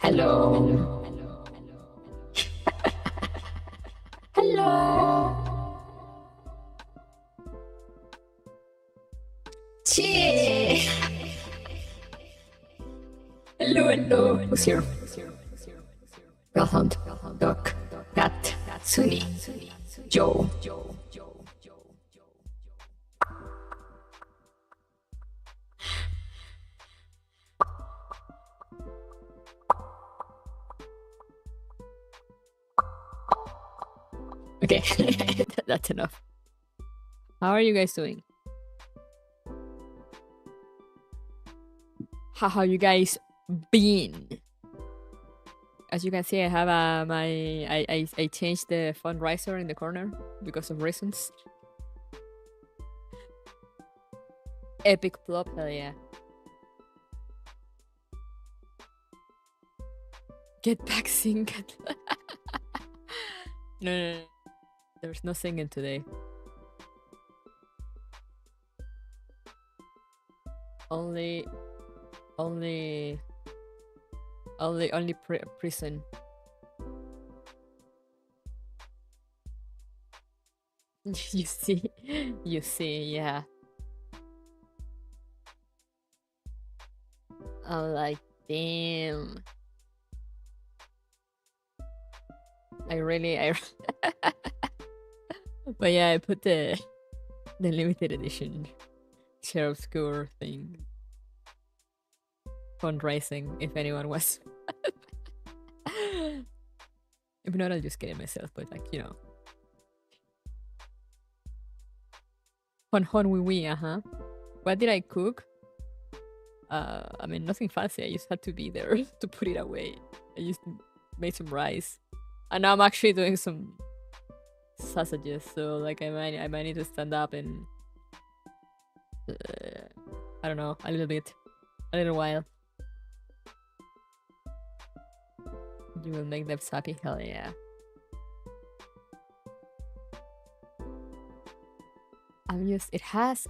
Hello. Hello. Che. Hello, hello. Who's here? Greyhound, Doc, Cat, Sunny, Joe. Okay, that's enough. How are you guys doing? How you guys been? As you can see, I have I changed the fundraiser in the corner because of reasons. Epic flop, hell yeah. Get back sing. No. There's no singing today. Only prison. You see, yeah. I'm like, damn. But yeah, I put the limited edition Sheriff Score thing. Fundraising, if anyone was. If not, I'll just get it myself, but like, you know. Hon wee wee, What did I cook? I mean, nothing fancy. I just had to be there to put it away. I just made some rice. And now I'm actually doing some sausages, so like I might need to stand up and I don't know, a little while. You will make them happy, hell yeah. It has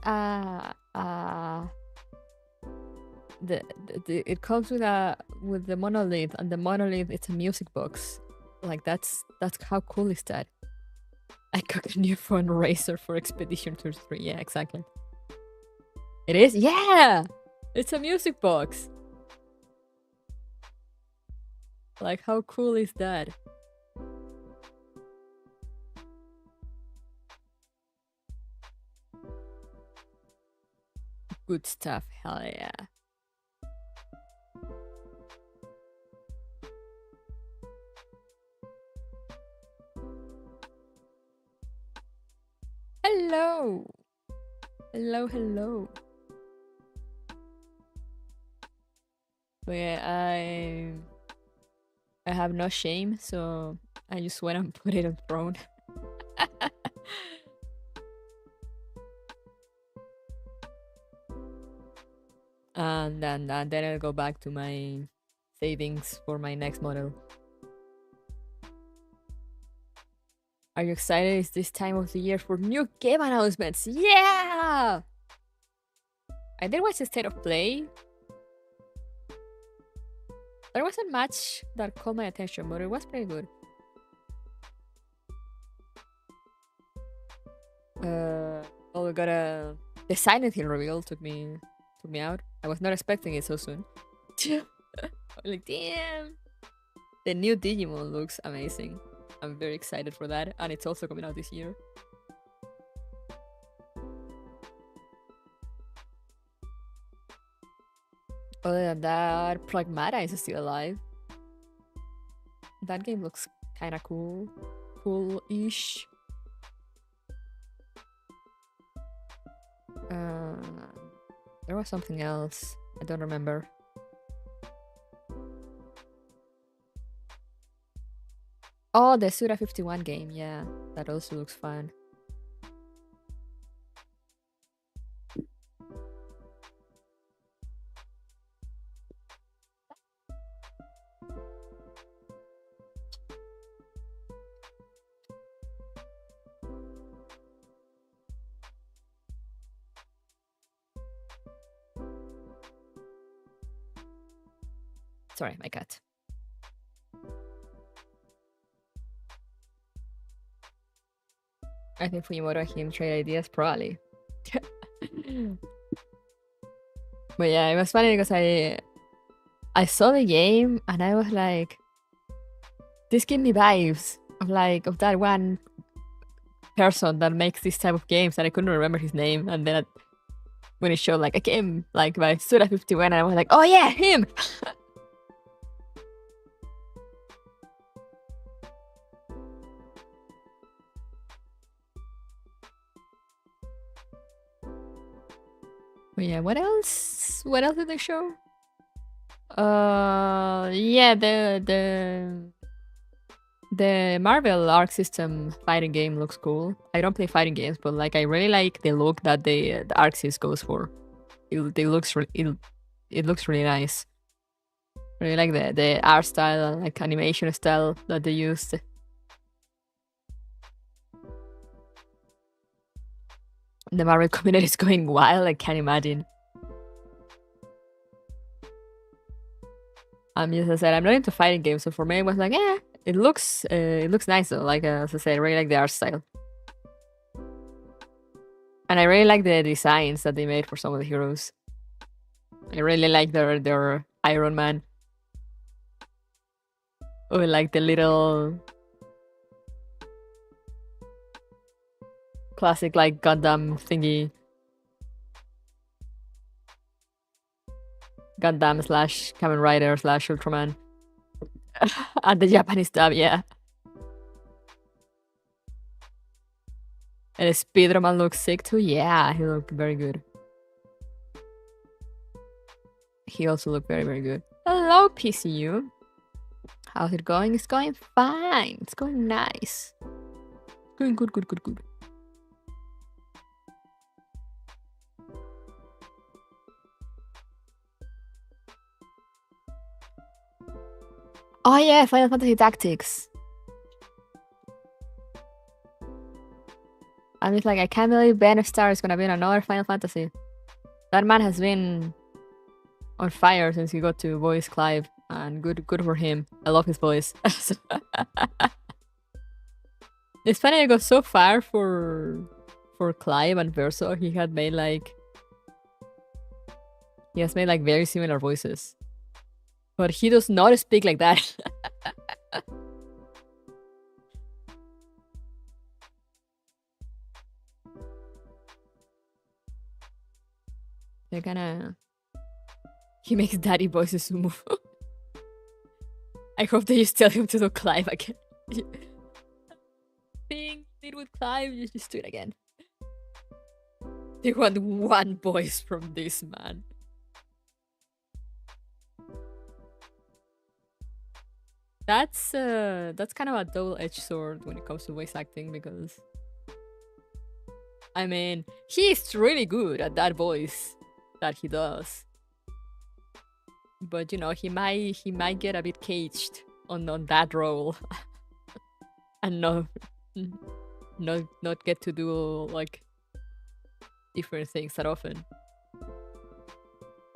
it comes with the monolith, and the monolith, it's a music box. Like that's how cool is that? I cooked a new fundraiser for Expedition Tour 3. Yeah, exactly. It is? Yeah! It's a music box. Like, how cool is that? Good stuff, hell yeah. Hello! Hello. But yeah, I have no shame, so I just went and put it on throne. And then I'll go back to my savings for my next model. Are you excited? It's this time of the year for new game announcements. Yeah! I did watch the state of play. There wasn't much that caught my attention, but it was pretty good. We got the Silent Hill reveal took me out. I was not expecting it so soon. Like, damn. The new Digimon looks amazing. I'm very excited for that, and it's also coming out this year. Other than that, Pragmata is still alive. That game looks kind of cool. Cool-ish. There was something else. I don't remember. Oh, the Suda 51 game. Yeah, that also looks fun. Sorry, my cat. I think Fujimoto and him trade ideas, probably. But yeah, it was funny because I saw the game and I was like, this gave me vibes of that one person that makes this type of games, and I couldn't remember his name. And then when it showed like a game like by Suda 51, and I was like, oh yeah, him. But yeah, what else? What else did they show? Yeah, the Marvel Arc System fighting game looks cool. I don't play fighting games, but like I really like the look that the Arc Sys goes for. It looks really nice. Really like the art style and like animation style that they used. The Marvel community is going wild. I can't imagine. As I said, I'm not into fighting games, so for me it was like, yeah, it looks nice though. Like as I said, I really like the art style, and I really like the designs that they made for some of the heroes. I really like their Iron Man, or like the little classic like Gundam thingy, Gundam slash Kamen Rider slash Ultraman, and the Japanese dub, yeah. And Spider-Man looks sick too. Yeah, he looked very good. He also looked very, very good. Hello, PCU. How's it going? It's going fine. It's going nice. Going good, good, good, good. Oh yeah, Final Fantasy Tactics. I'm just like, I can't believe Bannister is gonna be in another Final Fantasy. That man has been on fire since he got to voice Clive, and good for him. I love his voice. It's funny I got so far for Clive and Verso. He has made like very similar voices. But he does not speak like that. They're gonna... He makes daddy voices move. I hope they just tell him to do Clive again. Thing did with Clive, you just do it again. They want one voice from this man. That's kind of a double-edged sword when it comes to voice acting, because I mean, he's really good at that voice that he does. But you know, he might get a bit caged on that role and not get to do like different things that often.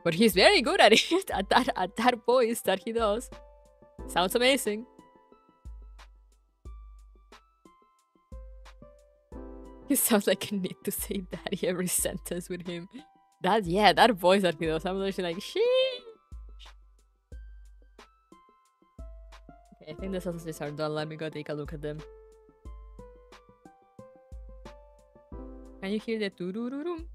But he's very good at it, at that voice that he does. Sounds amazing. He sounds like I need to say daddy every sentence with him. That voice that he does, I'm literally like, sheesh. Okay, I think the sausages are done. Let me go take a look at them. Can you hear the turururum?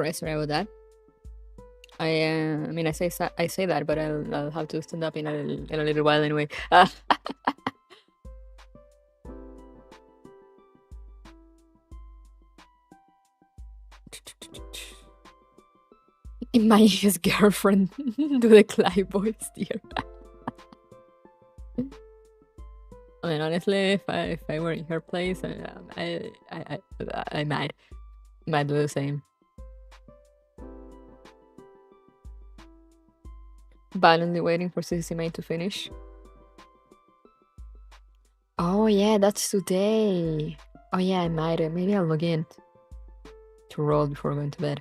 Alright, sorry about that. I mean, I say that, but I'll have to stand up in a little while anyway. My ex-girlfriend do the Clive voice, dear. I mean, honestly, if I were in her place, I might do the same. Violently waiting for CCMA to finish. Oh yeah, that's today. Oh yeah, I might. Maybe I'll log in to roll before going to bed.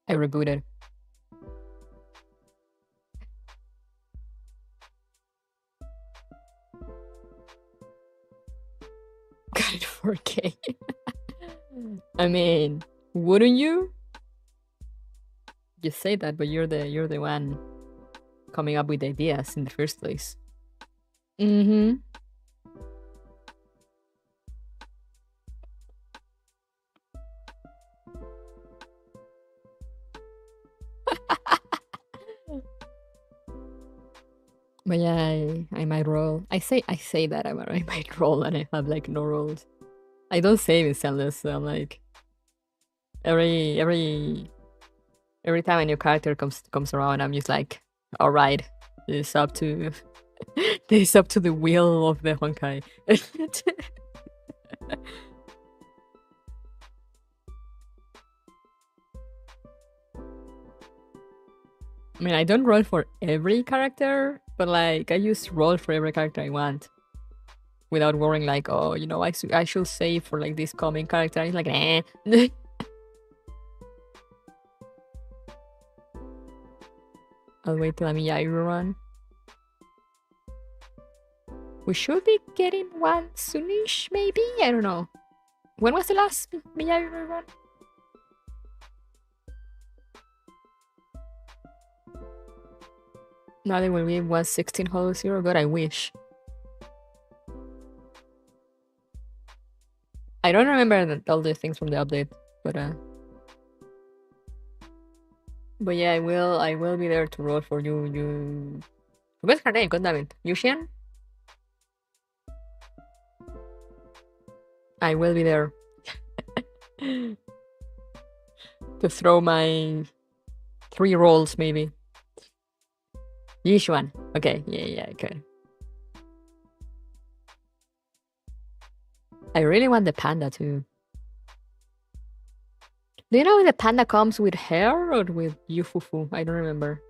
I rebooted. Got it 4K. I mean, wouldn't you? You say that, but you're the one coming up with ideas in the first place. Mm-hmm. But yeah, I might roll. I say that I might roll, and I have like no rolls. I don't save in Zelda, so I'm like every time a new character comes around, I'm just like, all right, it's up to it's up to the will of the Honkai. I mean, I don't roll for every character, but like I just roll for every character I want, without worrying like, oh, you know, I should save for like this coming character. It's like, eh. I'll wait till I'm Yairo run. We should be getting one soonish, maybe? I don't know. When was the last Miyaru run? Now they will be 116 Hollow Zero. God, I wish. I don't remember all the things from the update, but yeah, I will be there to roll for you. What's her name? God damn it, Yushian? I will be there to throw my 3 rolls, maybe. Yishuan. Okay, yeah, okay. I really want the panda too. Do you know if the panda comes with hair or with Yufufu? I don't remember.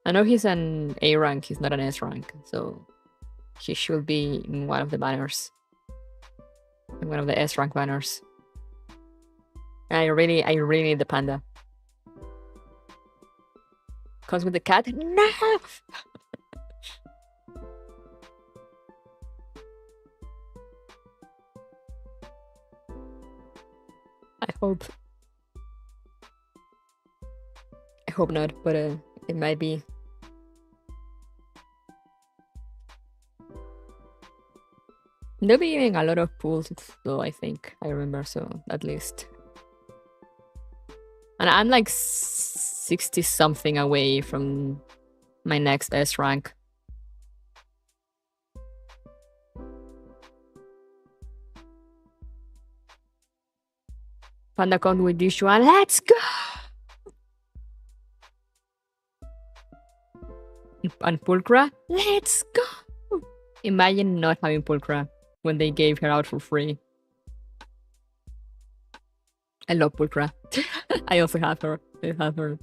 I know he's an A rank, he's not an S rank, so he should be in one of the banners. In one of the S rank banners. I really need the panda. Comes with the cat? No! I hope not, but it might be. There'll be even a lot of pools though, I think. I remember, so at least. And I'm like 60 something away from my next S rank. Panda con with this one, let's go! And Pulcra, let's go! Imagine not having Pulcra when they gave her out for free. I love Pulcra. I also have her. I have her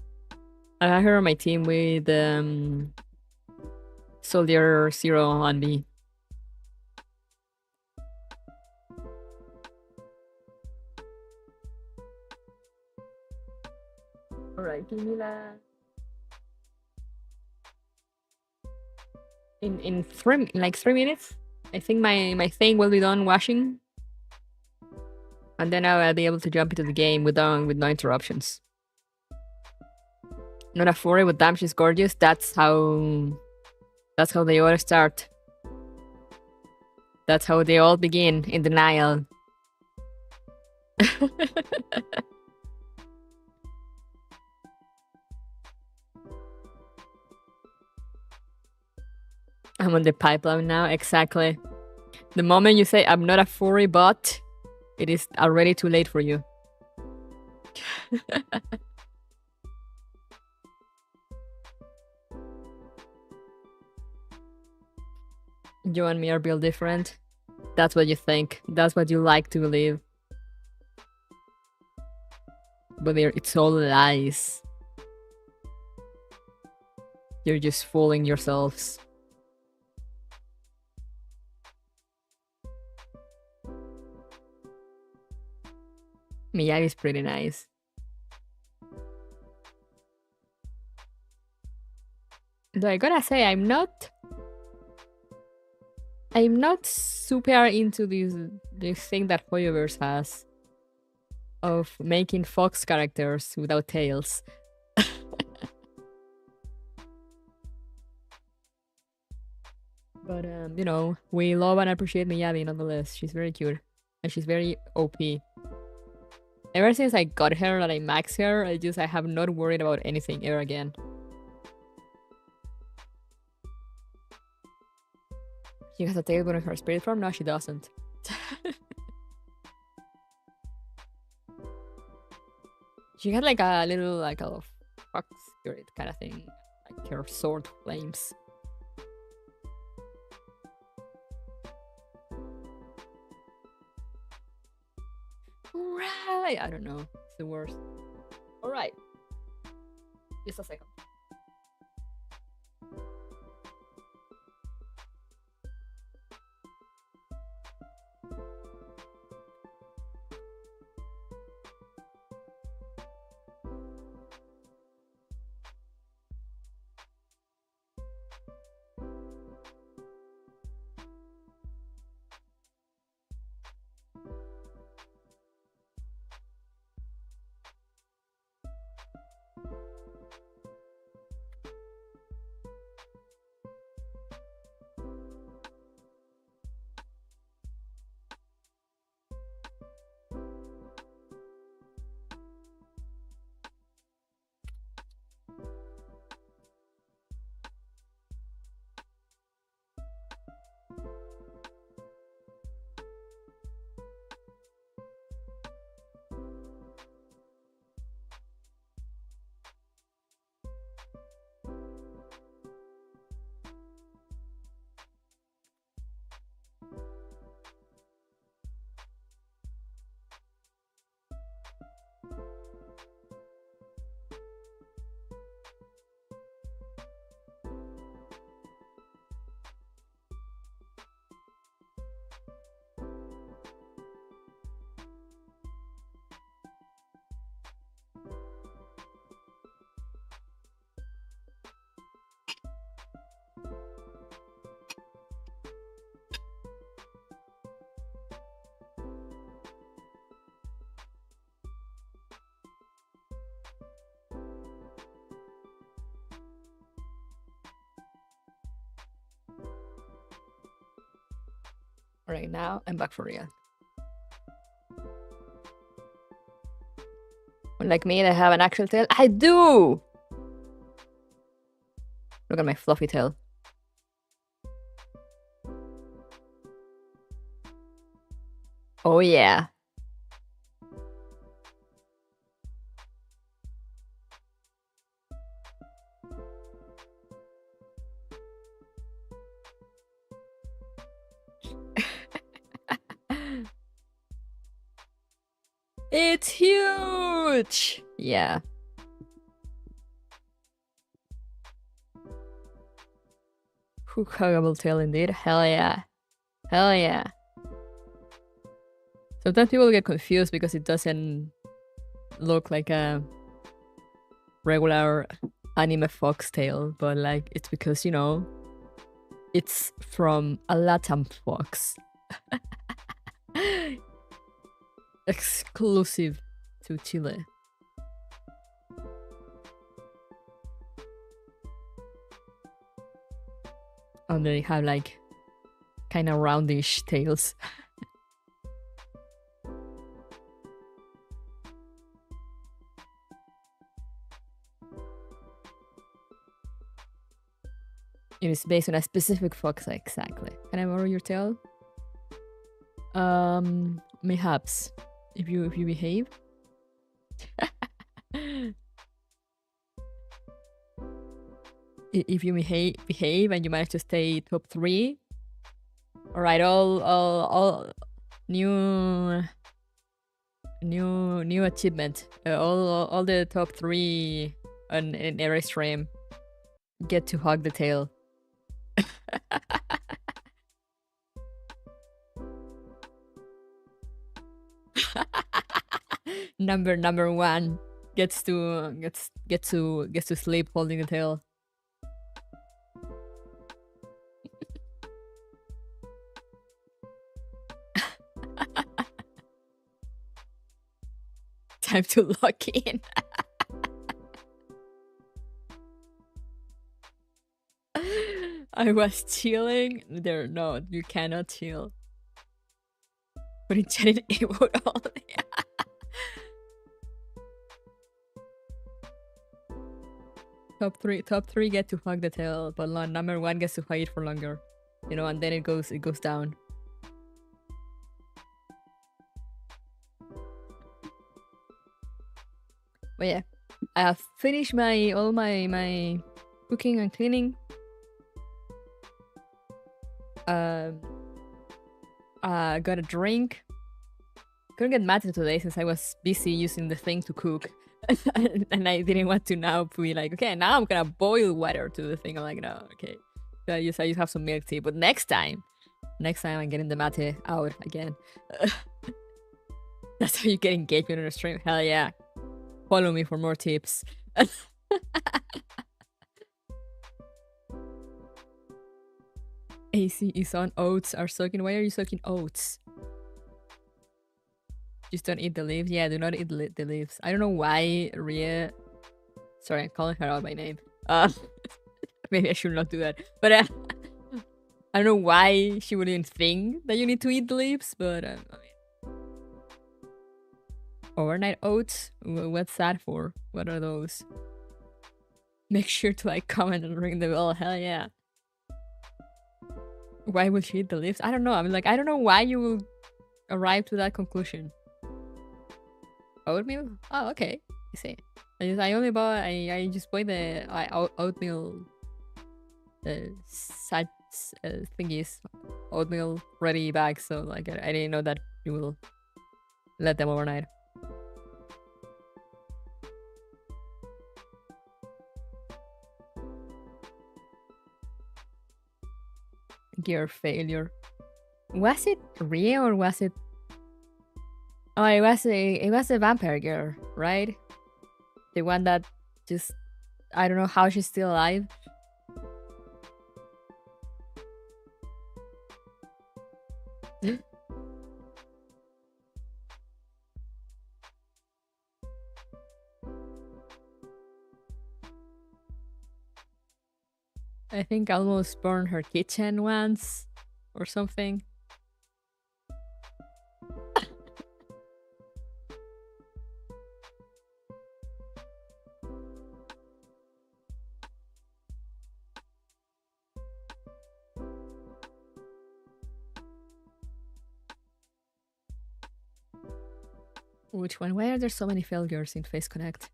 on my team with Soldier Zero on me. Alright, give me that. In like 3 minutes, I think my thing will be done washing. And then I'll be able to jump into the game with no interruptions. Not a furry, but damn, she's gorgeous. That's how they all start. That's how they all begin, in denial. I'm on the pipeline now, exactly. The moment you say, I'm not a furry, but it is already too late for you. You and me are built different. That's what you think. That's what you like to believe. But it's all lies. You're just fooling yourselves. Miyagi's pretty nice. Though I gotta say, I'm not super into this thing that Hoyoverse has of making fox characters without tails. But you know, we love and appreciate Miyagi nonetheless. She's very cute and she's very OP. Ever since I got her and I maxed her, I have not worried about anything ever again. She has a tailbone in her spirit form? No, she doesn't. She had like a little like a fox spirit kind of thing. Like her sword flames. Right! I don't know. It's the worst. Alright. Just a second. Right now, I'm back for real. Unlike me, they have an actual tail. I do! Look at my fluffy tail. Oh yeah. It's huge! Yeah. Huggable tail indeed. Hell yeah. Hell yeah. Sometimes people get confused because it doesn't look like a regular anime foxtail, but like it's because, you know, it's from a LATAM fox. Exclusive to Chile. And they have like kind of roundish tails. It is based on a specific fox, exactly. Can I borrow your tail? Mayhaps. If you behave. If you behave and you manage to stay top 3. Alright, all new achievement. All the top 3 in every stream get to hug the tail. Number 1 gets to sleep holding the tail. Time to lock in. I was chilling. There, no, you cannot chill. But in chat it would only. Top three get to hug the tail, but number 1 gets to hug it for longer. You know, and then it goes down. But yeah, I have finished all my cooking and cleaning. Got a drink. Couldn't get mate today since I was busy using the thing to cook. And I didn't want to now be like, okay, now I'm gonna boil water to the thing. I'm like, no, okay. So I just have some milk tea. But next time I'm getting the mate out again. That's how you get engagement on a stream. Hell yeah. Follow me for more tips. AC is on. Oats are soaking. Why are you soaking oats? Just don't eat the leaves. Yeah, do not eat the leaves. I don't know why Ria... Sorry, I'm calling her out by name. Maybe I should not do that. But I don't know why she wouldn't think that you need to eat the leaves, but I mean... Overnight oats? What's that for? What are those? Make sure to like, comment and ring the bell. Hell yeah. Why would she eat the leaves? I don't know. I mean, like, I don't know why you will arrive to that conclusion. Oatmeal? Oh, okay. I see. I only bought... I just bought the oatmeal... thingies. Oatmeal ready bags. So, like, I didn't know that you will let them overnight. Gear failure. Was it Ria or was it... Oh, it was a vampire girl, right? The one that just... I don't know how she's still alive. I think I almost burned her kitchen once or something. Which one? Why are there so many failures in Face Connect?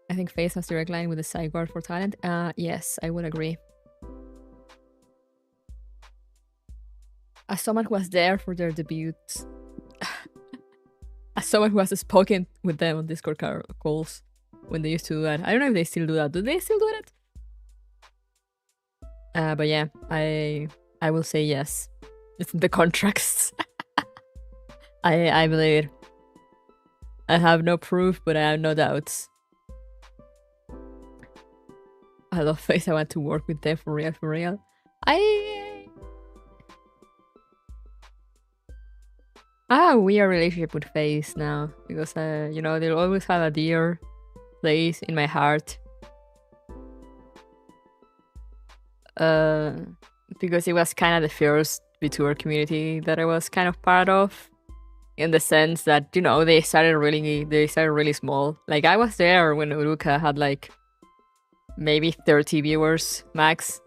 I think Face has direct line with the sidebar for talent. Yes, I would agree. As someone who was there for their debut, as someone who has spoken with them on Discord calls when they used to do that. I don't know if they still do that. Do they still do that? But yeah, I will say yes. It's in the contracts. I believe it. I have no proof, but I have no doubts. I love Face. I want to work with them for real, for real. I have a weird relationship with Face now because you know, they'll always have a dear place in my heart. because it was kind of the first VTuber community that I was kind of part of, in the sense that, you know, they started really small. Like, I was there when Uruka had like maybe 30 viewers max.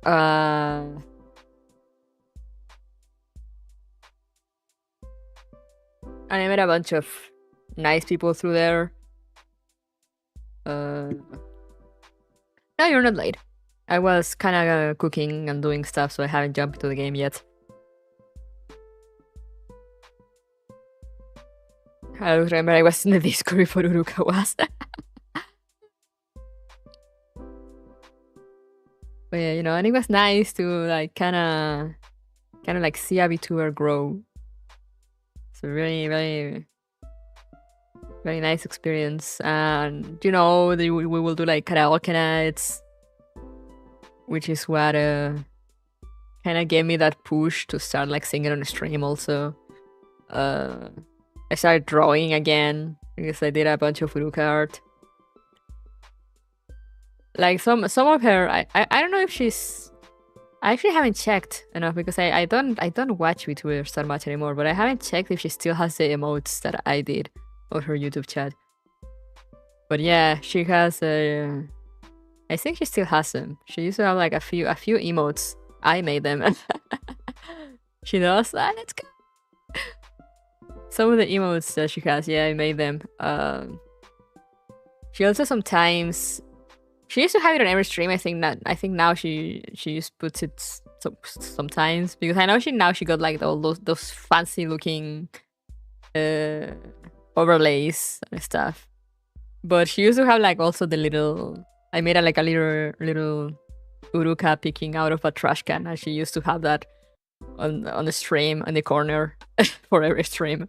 And I met a bunch of nice people through there. No, you're not late. I was kind of cooking and doing stuff, so I haven't jumped into the game yet. I remember I was in the Discord before Uruka was. But yeah, you know, and it was nice to like kind of like see a VTuber grow. It's a really, very, very nice experience. And you know, we will do like karaoke nights, which is what kind of gave me that push to start like singing on a stream. Also, I started drawing again because I did a bunch of Uruka art. Like some of her, I don't know if she's. I actually haven't checked enough because I don't watch VTubers that much anymore. But I haven't checked if she still has the emotes that I did on her YouTube chat. But yeah, she has a. I think she still has them. She used to have like a few emotes. I made them. She does. Let's go. Some of the emotes that she has, yeah, I made them. She also sometimes. She used to have it on every stream. I think now she just puts it sometimes, because I know she got like all those fancy looking overlays and stuff. But she used to have like also the little. I made a little Uruka picking out of a trash can, and she used to have that on the stream in the corner for every stream.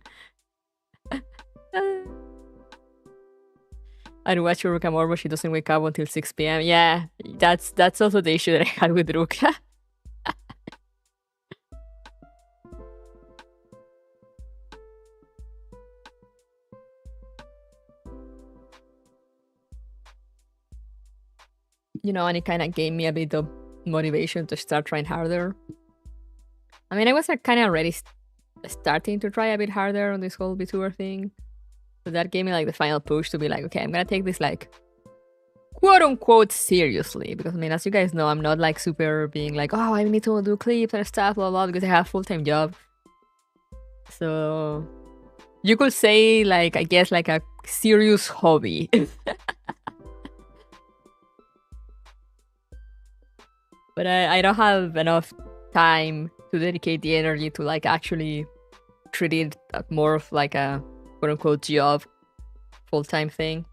I'd watch Uruka more, but she doesn't wake up until 6 p.m. Yeah, that's also the issue that I had with Uruka. You know, and it kind of gave me a bit of motivation to start trying harder. I mean, I was kind of already starting to try a bit harder on this whole VTuber thing. So that gave me like the final push to be like, okay, I'm gonna take this like quote unquote seriously. Because I mean, as you guys know, I'm not like super being like, oh, I need to do clips and stuff, blah blah, because I have a full-time job. So you could say like, I guess like a serious hobby. But I don't have enough time to dedicate the energy to like actually treat it more of like a quote-unquote job, full-time thing.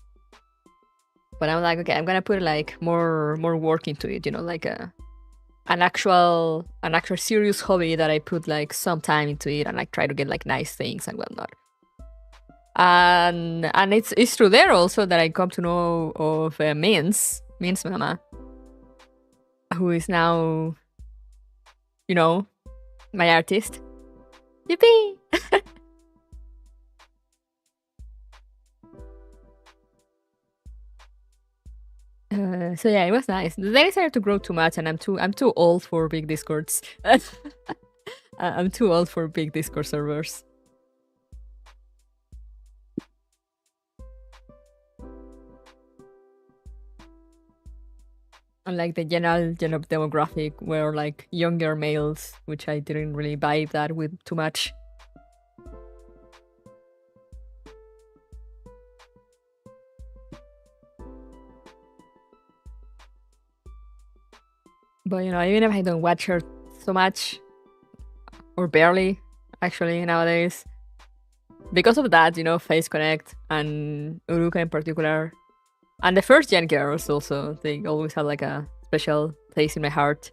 But I'm like, okay, I'm gonna put like more work into it, you know, like an actual serious hobby that I put like some time into it and like try to get like nice things and whatnot. And it's through there also that I come to know of Min's Mama, who is now, you know, my artist. Yippee! So yeah, it was nice. They decided to grow too much, and I'm too old for big Discords. I'm too old for big Discord servers. And like the general demographic were like younger males, which I didn't really vibe that with too much. But you know, even if I don't watch her so much, or barely, actually, nowadays, because of that, you know, Face Connect and Uruka in particular, and the first gen girls also, they always have like a special place in my heart.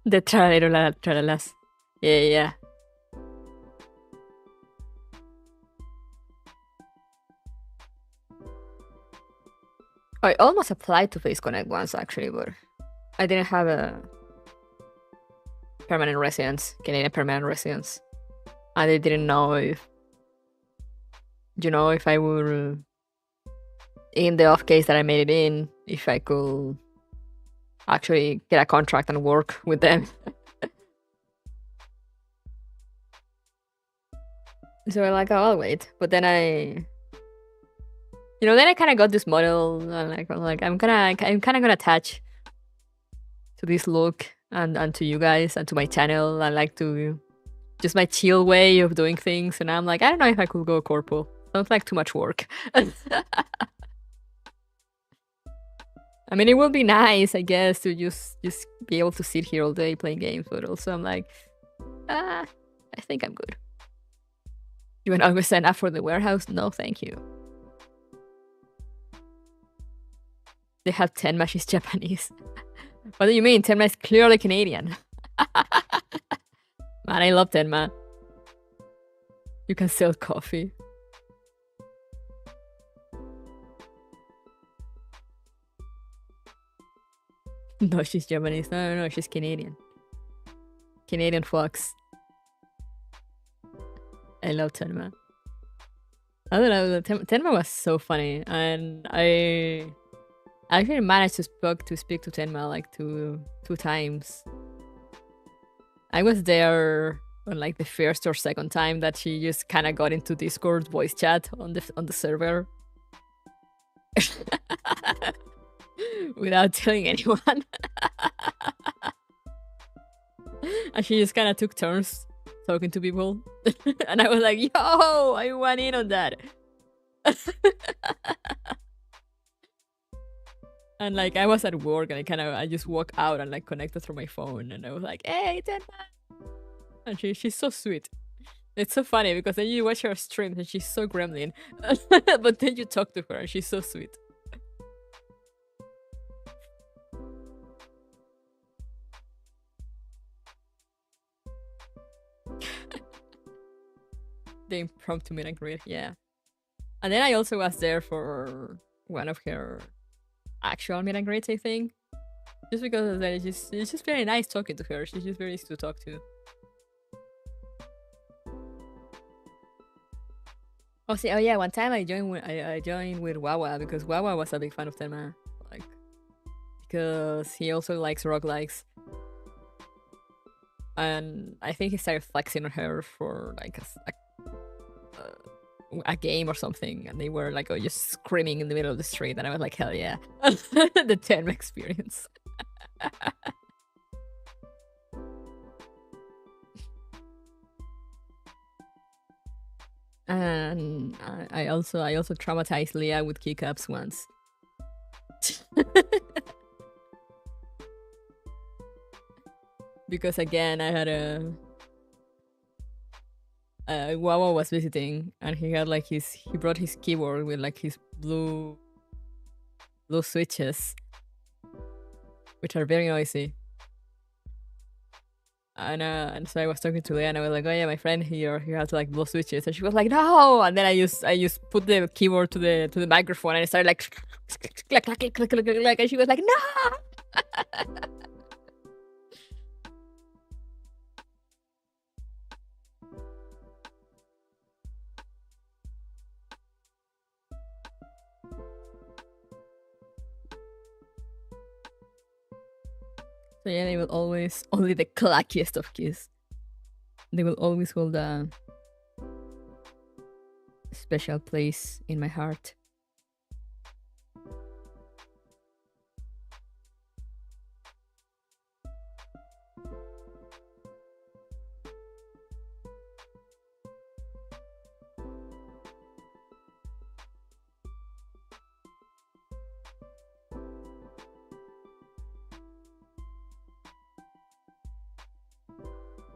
The tralalas. Yeah. I almost applied to Face Connect once, actually, but I didn't have a permanent residence, Canadian permanent residence. And they didn't know if you know, if I were in the off case that I made it in, if I could actually get a contract and work with them. So I like, oh, I'll wait. But then then I kind of got this model. And I'm kind of gonna attach to this look and to you guys and to my channel. I like to just my chill way of doing things. And I'm like, I don't know if I could go corpo. Sounds like too much work. I mean, it would be nice, I guess, to just be able to sit here all day playing games. But also, I'm like, I think I'm good. You want to always sign up for the warehouse? No, thank you. They have Tenma, she's Japanese. What do you mean? Tenma is clearly Canadian. Man, I love Tenma. You can sell coffee. No, she's Japanese. No, she's Canadian. Canadian fox. I love Tenma. I don't know, Tenma was so funny, and I actually managed to speak to Tenma like two times. I was there on like the first or second time that she just kind of got into Discord voice chat on the server. Without telling anyone. And she just kind of took turns talking to people. And I was like, yo, I went in on that. And like I was at work and I just walked out and like connected through my phone and I was like, hey, Tenma. And she's so sweet. It's so funny because then you watch her streams and she's so gremlin. But then you talk to her and she's so sweet. The impromptu meet and greet, yeah. And then I also was there for one of her actual meet and greets, I think. Just because of that, it's just very nice talking to her. She's just very easy to talk to. Oh, see, oh yeah, one time I joined with Wawa because Wawa was a big fan of Tenma, like because he also likes roguelikes. And I think he started flexing on her for like a game or something, and they were like, oh, just screaming in the middle of the street, and I was like, hell yeah. The Tenma experience. And I also traumatized Leah with keycaps once. Because again, I had Wawa was visiting and he had like he brought his keyboard with like his blue switches, which are very noisy. And so I was talking to Leah and I was like, oh yeah, my friend here, he has like blue switches, and she was like, no. And then I just put the keyboard to the microphone and I started like click click click click click click, and she was like, no. So yeah, they will always, only the clackiest of keys, they will always hold a special place in my heart.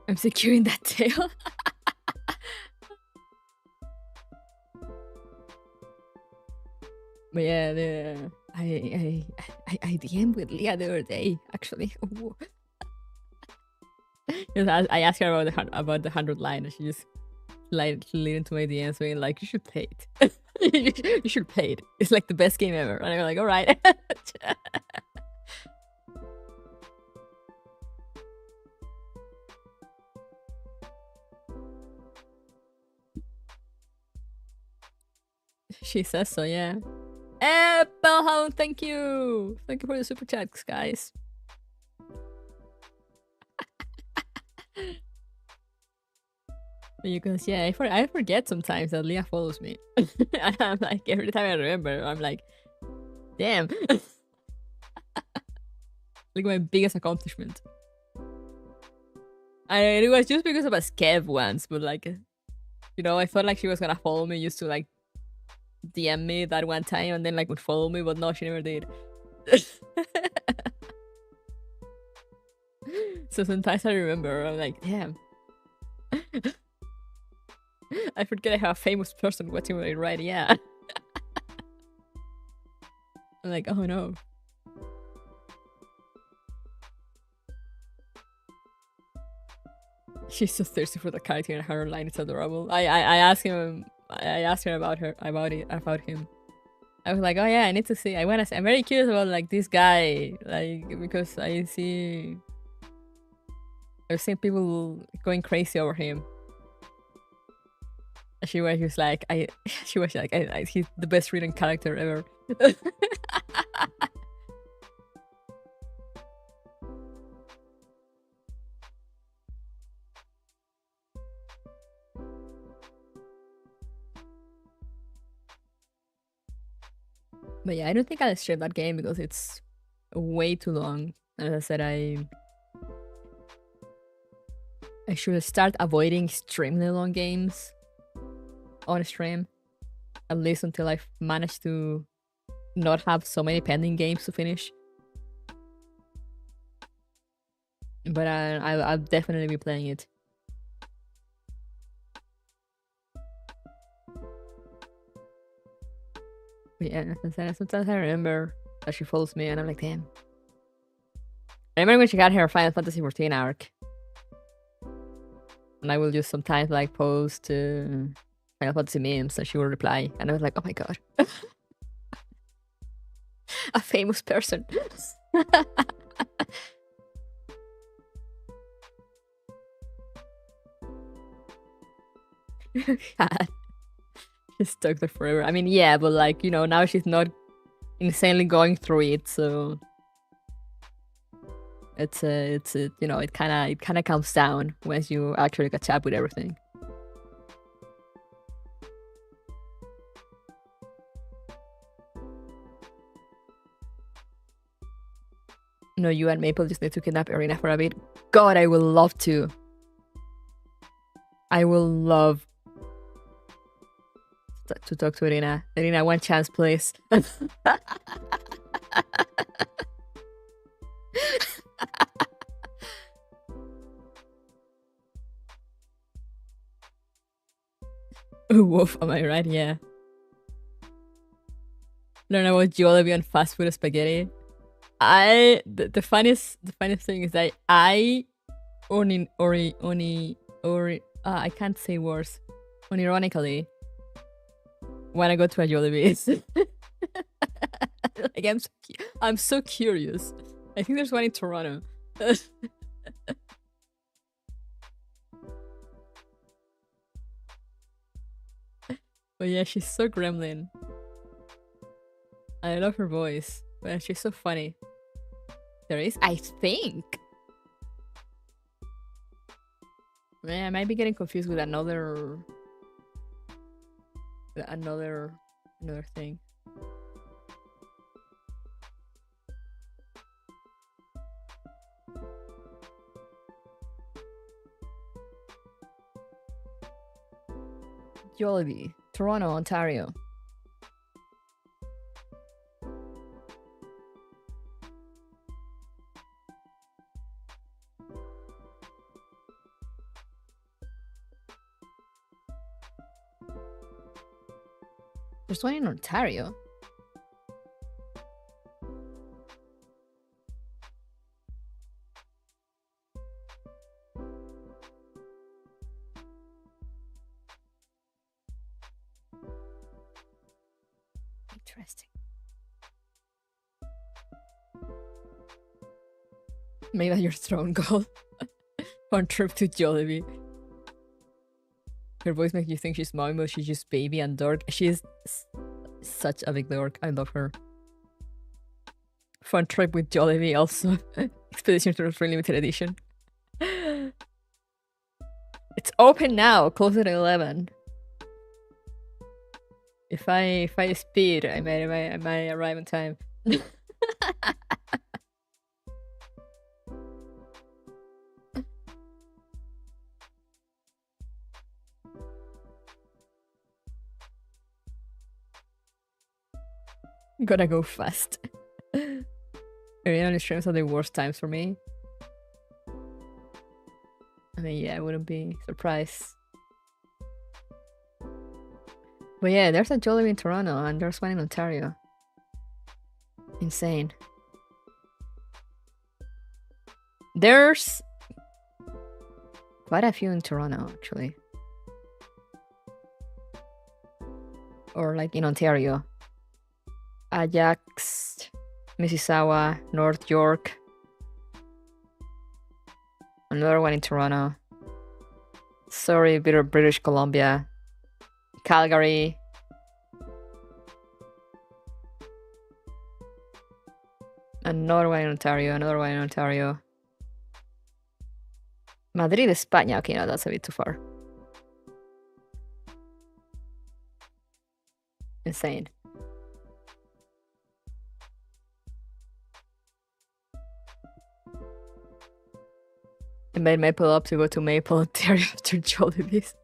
I'm securing that tail. But yeah, I DM'd with Leah the other day, actually. I asked her about the 100 line, and she just slid into my DMs being like, you should play it. You should play it. It's like the best game ever. And I'm like, all right. She says so, yeah. Bellhound, thank you! Thank you for the super chats, guys. Because, yeah, I forget sometimes that Leah follows me. I'm like, every time I remember, I'm like, damn. Like my biggest accomplishment. It was just because of a skev once, but like, you know, I thought like she was gonna follow me, used to like DM me that one time and then like would follow me, but no, she never did. So sometimes I remember, I'm like, damn. I forget I have a famous person watching me, right? Yeah. I'm like, oh no. She's so thirsty for the character and her line is adorable. I asked him, I asked her about him. I was like, oh yeah, I need to see. I'm very curious about like this guy, like because I've seen people going crazy over him. She was like, he's the best written character ever. But yeah, I don't think I'll stream that game because it's way too long. As I said, I should start avoiding extremely long games on stream. At least until I've managed to not have so many pending games to finish. But I'll definitely be playing it. But yeah, sometimes I remember that she follows me and I'm like, damn. I remember when she got her Final Fantasy 14 arc. And I will just sometimes like post Final Fantasy memes and she will reply. And I was like, oh my god. A famous person. God. She's stuck there forever. I mean, yeah, but like, you know, now she's not insanely going through it, so it's you know, it kind of calms down once you actually catch up with everything. No, you and Maple just need to kidnap Irina for a bit. God, I will love to. I will love to talk to Irina. Irina, one chance, please. Woof, am I right? Yeah. Learn about Jollibee and fast food spaghetti. The funniest thing is that I I can't say words. Unironically, when I go to a Jollibee, like I'm so curious. I think there's one in Toronto. But yeah, she's so gremlin. I love her voice. But she's so funny. There is, I think. Man, I might be getting confused with another thing. Jollibee, Toronto, Ontario. There's one in Ontario. Interesting. Maybe that's your throne goal. On trip to Jollibee. Her voice makes you think she's mom, but she's just baby and dark. She's Such a big dork. I love her. Fun trip with Jollibee also. Expedition to the limited edition. It's open now. Close at 11. If I speed, I might arrive on time. Gotta go fast. Original streams are the worst times for me. I mean, yeah, I wouldn't be surprised. But yeah, there's a Jollibee in Toronto and there's one in Ontario. Insane. There's quite a few in Toronto, actually. Or like in Ontario. Ajax, Mississauga, North York. Another one in Toronto. Sorry, British Columbia. Calgary. Another one in Ontario, another one in Ontario. Madrid, España. Okay, no, that's a bit too far. Insane. I made Maple up to go to Maple, Ontario after Jollibee's.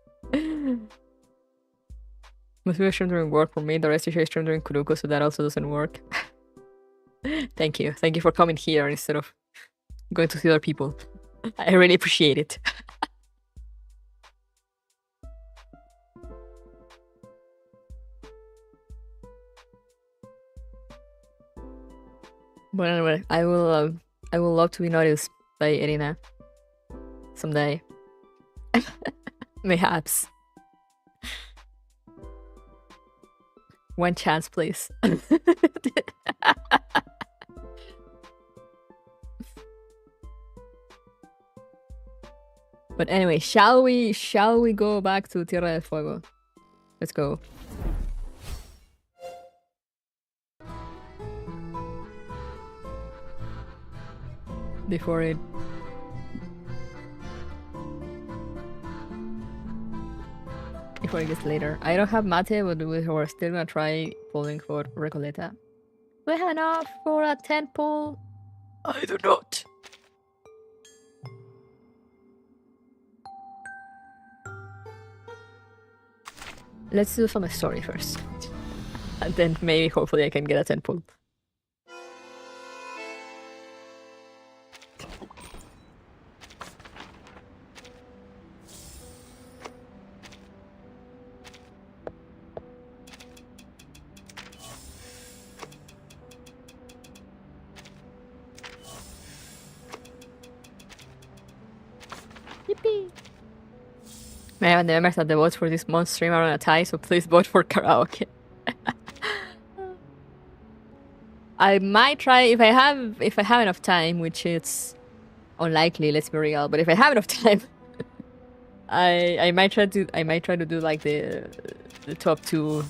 Most people stream during work for me, the rest usually stream during Kuruko, so that also doesn't work. Thank you. Thank you for coming here instead of going to see other people. I really appreciate it. But anyway, I will love to be noticed by Irina someday. Mayhaps. One chance, please. But anyway, shall we go back to Tierra del Fuego? Let's go. Before it gets later. I don't have mate, but we're still gonna try pulling for Recoleta. Do I have enough for a 10 pull? I do not. Let's do some story first. And then maybe, hopefully, I can get a 10 pull. I have the members that the votes for this month's stream are on a tie, so please vote for karaoke. I might try if I have enough time, which it's unlikely. Let's be real. But if I have enough time, I might try to do like the top 2.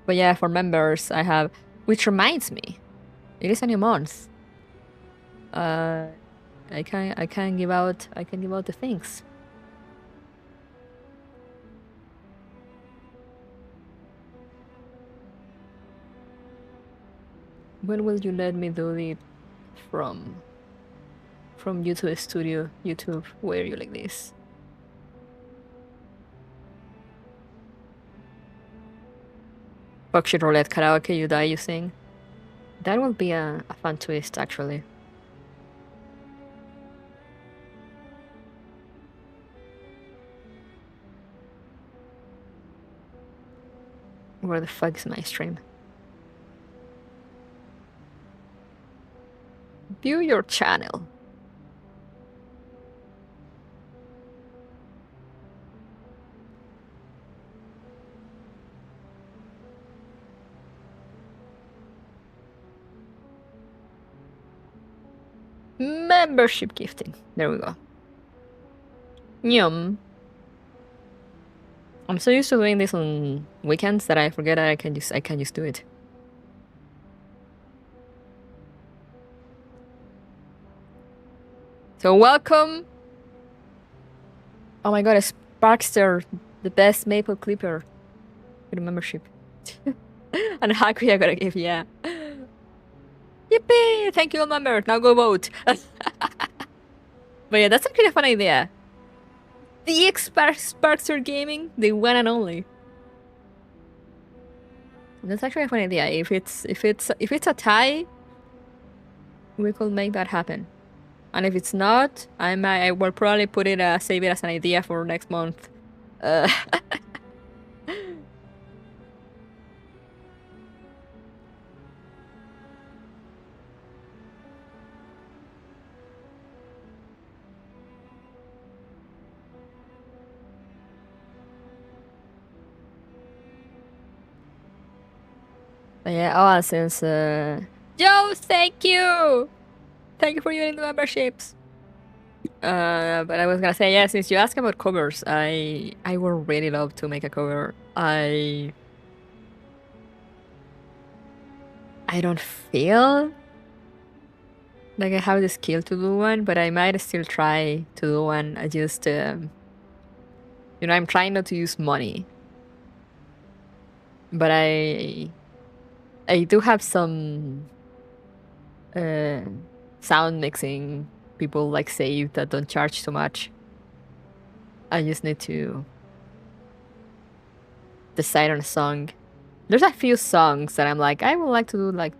But yeah, for members, I have. Which reminds me, it is a new month. I can give out the things. When will you let me do it from YouTube Studio? YouTube, where you like this? Buckshot roulette karaoke, you die, you sing. That will be a fun twist, actually. Where the fuck is my stream? View your channel. Membership gifting. There we go. Yum. I'm so used to doing this on weekends that I forget I can just do it. So welcome. Oh my god, a Sparkster, the best maple clipper with a membership. And Haku I gotta give, yeah. Yippee! Thank you, member. Now go vote. But yeah, that's actually a fun idea. The Sparkster Gaming, the one and only. That's actually a fun idea. If it's a tie, we could make that happen. And if it's not, I will probably put it save it as an idea for next month. But yeah, oh, since Joe, thank you for using the memberships. But I was gonna say, yeah, since you asked about covers, I would really love to make a cover. I don't feel like I have the skill to do one, but I might still try to do one. I just, you know, I'm trying not to use money, but I do have some sound mixing people like saved that don't charge too much. I just need to decide on a song. There's a few songs that I'm like, I would like to do like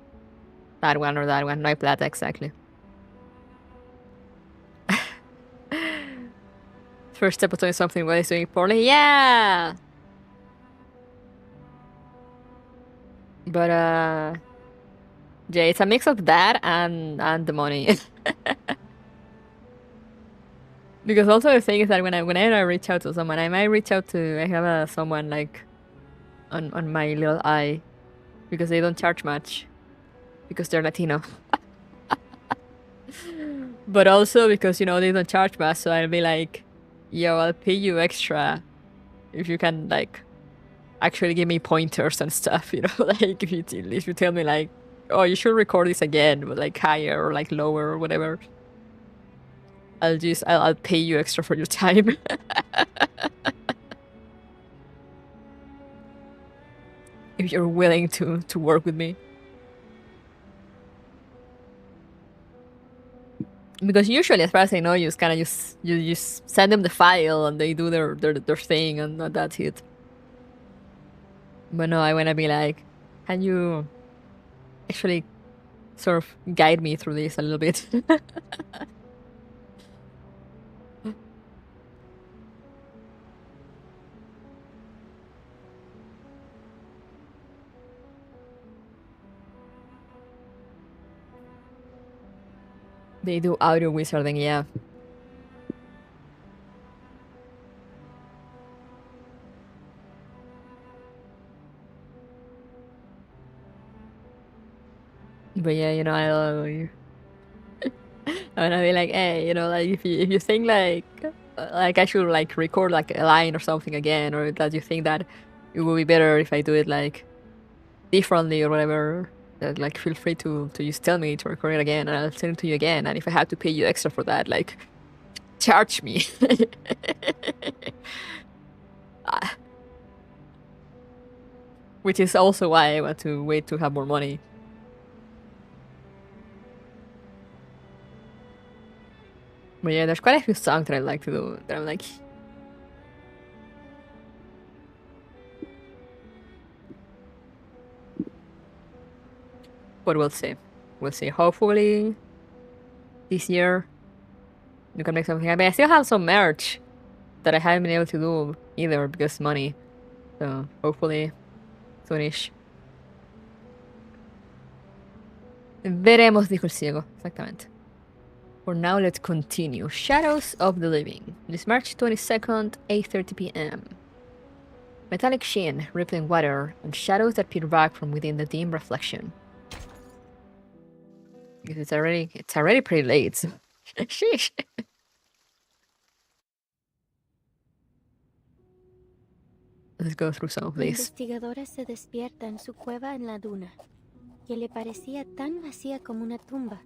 that one or that one. No plata exactly. First step of doing something what is doing poorly. Yeah. But yeah, it's a mix of that and the money. Because also the thing is that whenever I reach out to someone, I might reach out to I have someone like on my little eye because they don't charge much because they're Latino. But also because, you know, they don't charge much, so I'll be like, yo, I'll pay you extra if you can like actually give me pointers and stuff, you know, like if you tell me like, oh, you should record this again, but like higher or like lower or whatever. I'll pay you extra for your time. If you're willing to work with me. Because usually, as far as I know, you just kind of you just send them the file and they do their thing and that's it. But no, I want to be like, can you actually sort of guide me through this a little bit? They do audio wizarding, yeah. But yeah, you know, I'm gonna be like, hey, you know, like if you think like I should like record like a line or something again, or that you think that it would be better if I do it like differently or whatever, like feel free to just tell me to record it again and I'll send it to you again. And if I have to pay you extra for that, like charge me. Which is also why I want to wait to have more money. But yeah, there's quite a few songs that I like to do that I'm like, but we'll see. We'll see. Hopefully this year you can make something happen. I still have some merch that I haven't been able to do either because money. So hopefully soonish. Veremos, dijo el ciego. Exactamente. For now, let's continue. Shadows of the Living. This March 22nd, 8:30 p.m. Metallic sheen, rippling water, and shadows that peer back from within the dim reflection. Because it's already pretty late. So. Sheesh. Let's go through some of La these. investigadora se despierta en su cueva en la duna, que le parecía tan vacía como una tumba.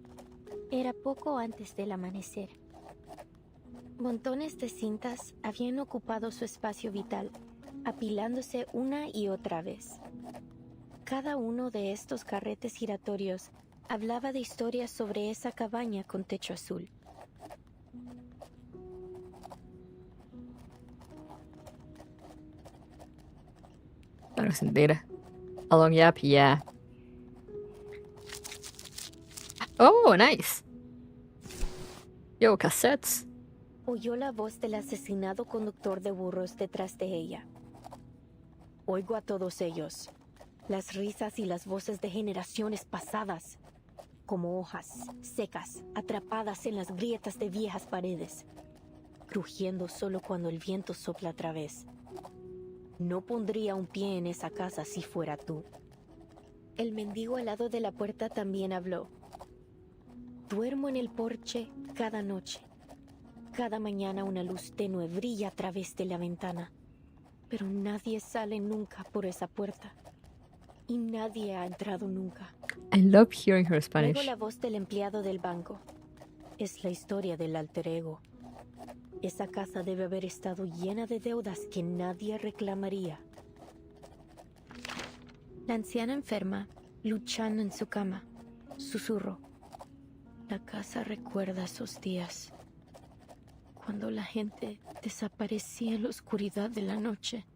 Era poco antes del amanecer. Montones de cintas habían ocupado su espacio vital, apilándose una y otra vez. Cada uno de estos carretes giratorios hablaba de historias sobre esa cabaña con techo azul. Claro, sentir. Along Yap, yeah. Oh, nice. Yo, cassettes. Oyó la voz del asesinado conductor de burros detrás de ella. Oigo a todos ellos, las risas y las voces de generaciones pasadas, como hojas secas atrapadas en las grietas de viejas paredes, crujiendo solo cuando el viento sopla otra vez. No pondría un pie en esa casa si fuera tú. El mendigo al lado de la puerta también habló. Duermo en el porche cada noche. Cada mañana una luz tenue brilla a través de la ventana, pero nadie sale nunca por esa puerta. Y nadie ha entrado nunca. I love hearing her Luego Spanish. la voz del empleado del banco. Es la historia del alter ego. Esa casa debe haber estado llena de deudas que nadie reclamaría. La anciana enferma, luchando en su cama, susurró. La casa recuerda esos días, cuando la gente desaparecía en la oscuridad de la noche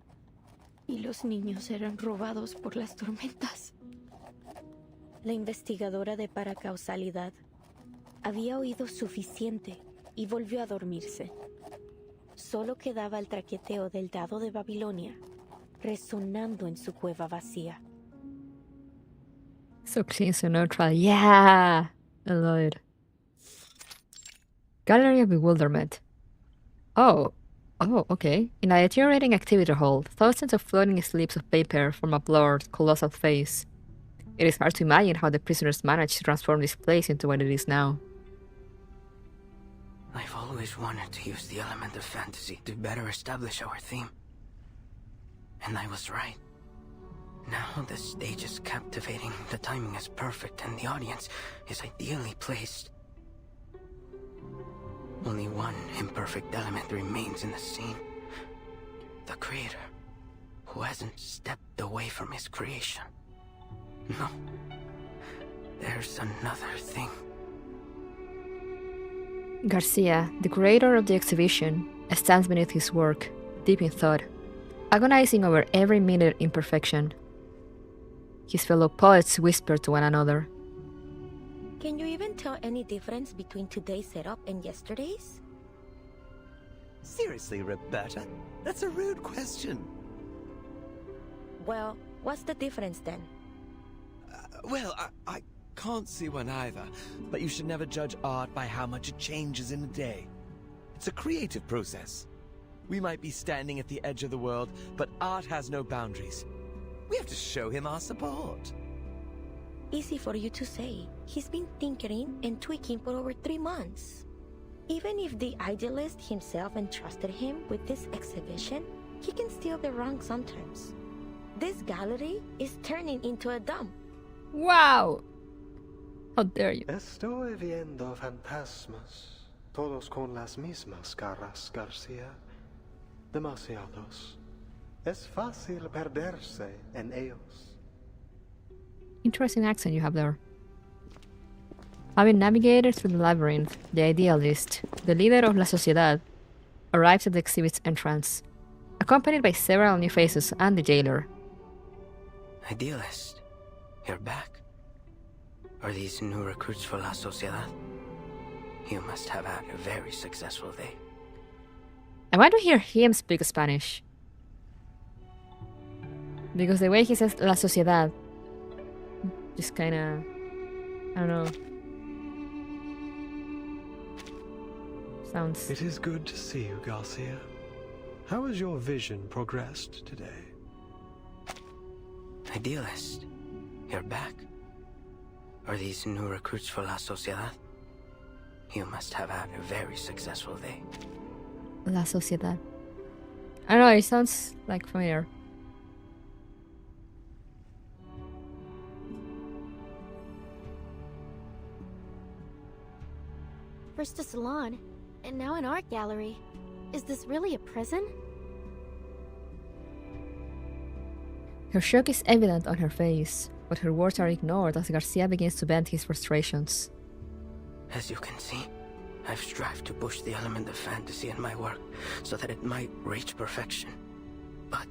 y los niños eran robados por las tormentas. La investigadora de paracausalidad había oído suficiente y volvió a dormirse. Solo quedaba el traqueteo del dado de Babilonia, resonando en su cueva vacía. So clean, so neutral. Yeah! I love it. Gallery of Bewilderment. Oh, okay. In a deteriorating activity hall, thousands of floating slips of paper form a blurred, colossal face. It is hard to imagine how the prisoners managed to transform this place into what it is now. I've always wanted to use the element of fantasy to better establish our theme. And I was right. Now the stage is captivating, the timing is perfect, and the audience is ideally placed. Only one imperfect element remains in the scene. The creator, who hasn't stepped away from his creation. No. There's another thing. Garcia, the curator of the exhibition, stands beneath his work, deep in thought, agonizing over every minute imperfection. His fellow poets whisper to one another. Can you even tell any difference between today's setup and yesterday's? Seriously, Roberta? That's a rude question. Well, what's the difference then? Well, I can't see one either, but you should never judge art by how much it changes in a day. It's a creative process. We might be standing at the edge of the world, but art has no boundaries. We have to show him our support. Easy for you to say. He's been tinkering and tweaking for over 3 months. Even if the idealist himself entrusted him with this exhibition, he can still be wrong sometimes. This gallery is turning into a dump. Wow! How dare you? Estoy viendo fantasmas, todos con las mismas caras, García. Demasiados. Es fácil perderse en ellos. Interesting accent you have there. Having navigated through the labyrinth, the idealist, the leader of La Sociedad, arrives at the exhibit's entrance, accompanied by several new faces and the jailer. Idealist, you're back. Are these new recruits for La Sociedad? You must have had a very successful day. I want to hear him speak Spanish. Because the way he says La Sociedad just kinda... I don't know. Sounds... It is good to see you, Garcia. How has your vision progressed today? Idealist, you're back. Are these new recruits for La Sociedad? You must have had a very successful day. La Sociedad. I don't know, it sounds like familiar. First a salon, and now an art gallery. Is this really a prison? Her shock is evident on her face, but her words are ignored as Garcia begins to vent his frustrations. As you can see, I've strived to push the element of fantasy in my work so that it might reach perfection. But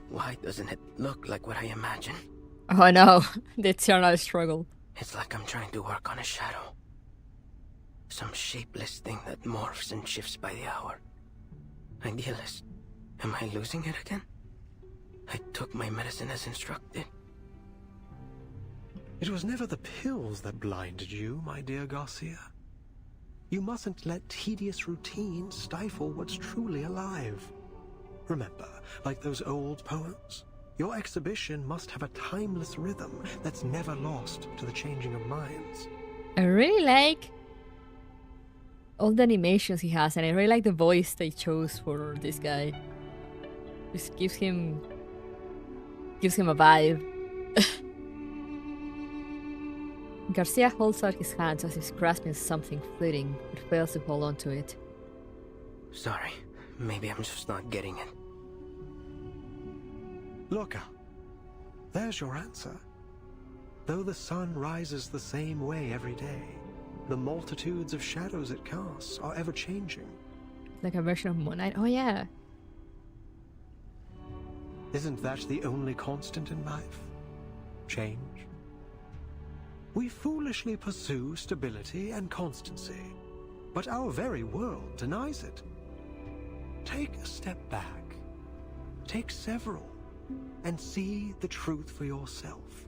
why doesn't it look like what I imagine? Oh no, the eternal struggle. It's like I'm trying to work on a shadow. Some shapeless thing that morphs and shifts by the hour. Idealist, am I losing it again? I took my medicine as instructed. It was never the pills that blinded you, my dear Garcia. You mustn't let tedious routine stifle what's truly alive. Remember, like those old poems, your exhibition must have a timeless rhythm that's never lost to the changing of minds. I really like all the animations he has, and I really like the voice they chose for this guy. Just gives him a vibe. Garcia holds out his hands as if grasping something fleeting, but fails to hold on to it. Sorry, maybe I'm just not getting it. Look out. There's your answer. Though the sun rises the same way every day, the multitudes of shadows it casts are ever changing. Like a version of Moonlight. Oh yeah. Isn't that the only constant in life? Change. We foolishly pursue stability and constancy, but our very world denies it. Take a step back. Take several, and see the truth for yourself,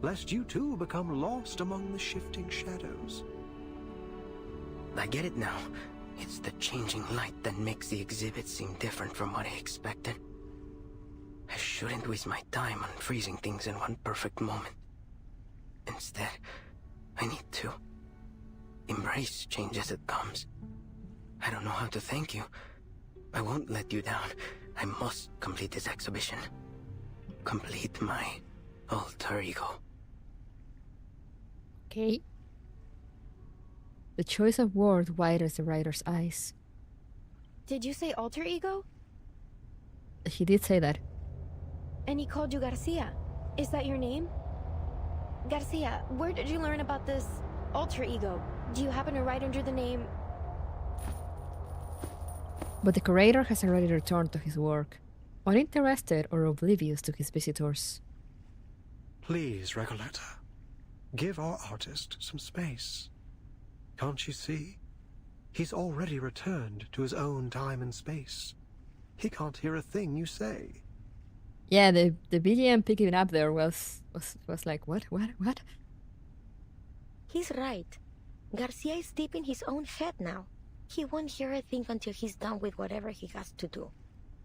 lest you too become lost among the shifting shadows. I get it now. It's the changing light that makes the exhibit seem different from what I expected. I shouldn't waste my time on freezing things in one perfect moment. Instead, I need to embrace change as it comes. I don't know how to thank you. I won't let you down. I must complete this exhibition. Complete my alter ego. Okay. The choice of word widens the writer's eyes. Did you say alter ego? He did say that. And he called you Garcia. Is that your name? Garcia, where did you learn about this alter ego? Do you happen to write under the name... But the curator has already returned to his work, uninterested or oblivious to his visitors. Please, Recoleta, give our artist some space. Can't you see? He's already returned to his own time and space. He can't hear a thing you say. Yeah, the BGM picking up there was like, what? He's right. Garcia is deep in his own head now. He won't hear a thing until he's done with whatever he has to do.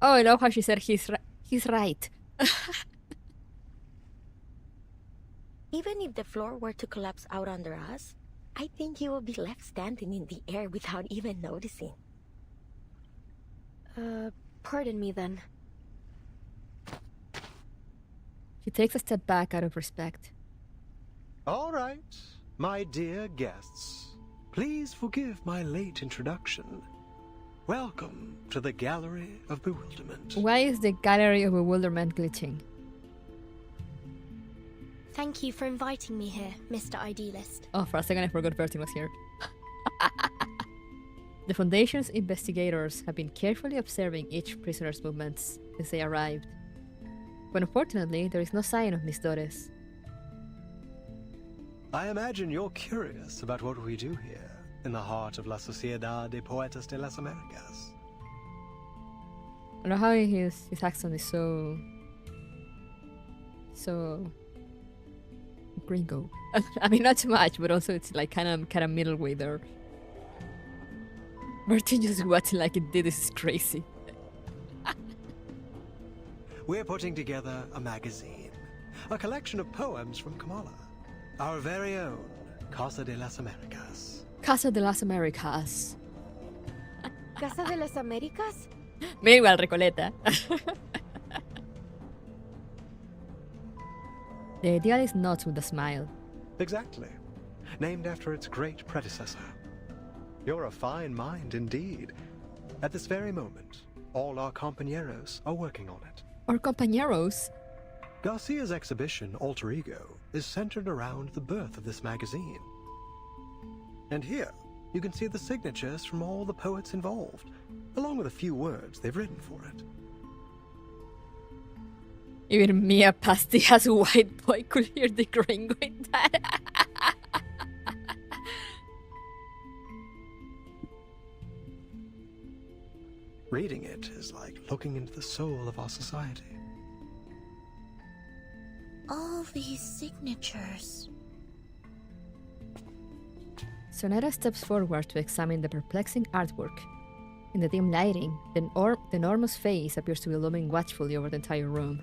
Oh, I love how she said he's right. Even if the floor were to collapse out under us, I think he will be left standing in the air without even noticing. Pardon me then. She takes a step back out of respect. All right, my dear guests, please forgive my late introduction. Welcome to the Gallery of Bewilderment. Why is the Gallery of Bewilderment glitching? Thank you for inviting me here, Mr. Idealist. Oh, for a second I forgot Bertie was here. The Foundation's investigators have been carefully observing each prisoner's movements since they arrived. But unfortunately, there is no sign of Miss Dores. I imagine you're curious about what we do here, in the heart of La Sociedad de Poetas de las Americas. I don't know how his accent is so gringo. I mean, not too much, but also it's like kind of middle way there. Martin just watching like it did. This is crazy. We're putting together a magazine, a collection of poems from Kamala. Our very own Casa de las Americas. Casa de las Americas. ¿Casa de las Américas? Me igual, Recoleta. The idealist nods with a smile. Exactly. Named after its great predecessor. You're a fine mind indeed. At this very moment, all our compañeros are working on it. Our compañeros? Garcia's exhibition, Alter Ego, is centered around the birth of this magazine. And here, you can see the signatures from all the poets involved, along with a few words they've written for it. Even Mia Pastilla's white boy could hear the gringo in that. Reading it is like looking into the soul of our society. All these signatures. Sonera steps forward to examine the perplexing artwork. In the dim lighting, the enormous face appears to be looming watchfully over the entire room.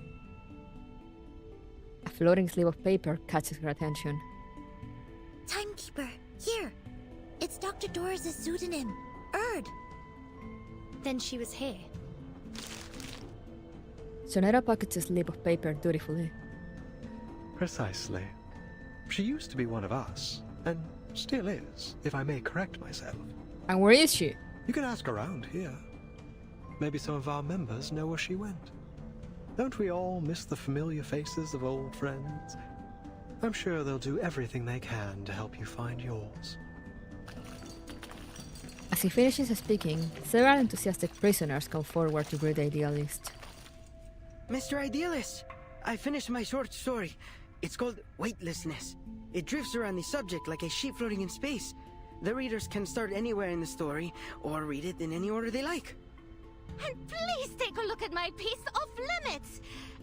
A floating slip of paper catches her attention. Timekeeper, here! It's Dr. Doris' pseudonym, Erd. Then she was here. Sonera pockets a slip of paper dutifully. Precisely. She used to be one of us, and still is, if I may correct myself. And where is she? You can ask around here. Maybe some of our members know where she went. Don't we all miss the familiar faces of old friends? I'm sure they'll do everything they can to help you find yours. As he finishes speaking, several enthusiastic prisoners come forward to greet the idealist. Mr. Idealist, I finished my short story. It's called Weightlessness. It drifts around the subject like a sheep floating in space. The readers can start anywhere in the story, or read it in any order they like. And please take a look at my piece off limits!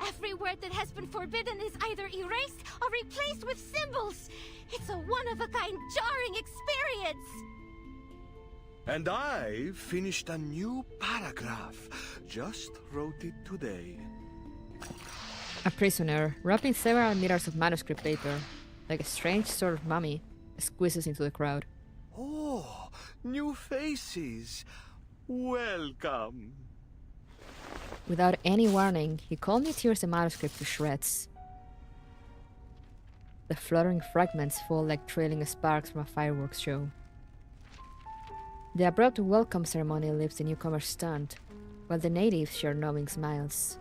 Every word that has been forbidden is either erased or replaced with symbols. It's a one-of-a-kind jarring experience! And I finished a new paragraph. Just wrote it today. A prisoner, wrapping several meters of manuscript paper, like a strange sort of mummy, squeezes into the crowd. Oh, new faces. Welcome. Without any warning, he calmly tears the manuscript to shreds. The fluttering fragments fall like trailing sparks from a fireworks show. The abrupt welcome ceremony leaves the newcomers stunned, while the natives share knowing smiles.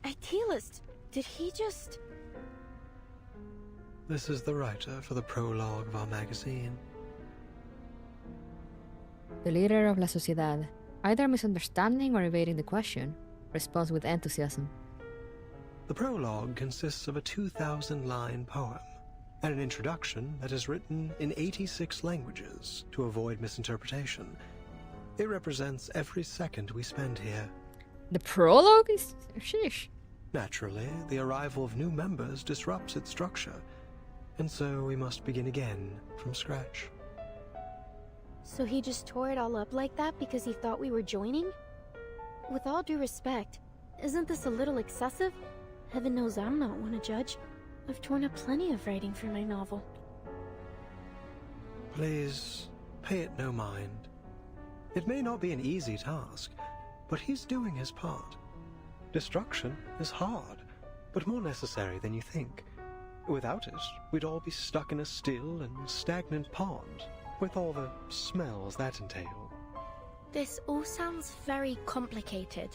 Idealist, did he just... This is the writer for the prologue of our magazine. The leader of La Sociedad, either misunderstanding or evading the question, responds with enthusiasm. The prologue consists of a 2,000-line poem and an introduction that is written in 86 languages to avoid misinterpretation. It represents every second we spend here. The prologue is... sheesh. Naturally, the arrival of new members disrupts its structure, and so we must begin again from scratch. So he just tore it all up like that because he thought we were joining? With all due respect, isn't this a little excessive? Heaven knows I'm not one to judge. I've torn up plenty of writing for my novel. Please, pay it no mind. It may not be an easy task, but he's doing his part. Destruction is hard, but more necessary than you think. Without it, we'd all be stuck in a still and stagnant pond, with all the smells that entail. This all sounds very complicated.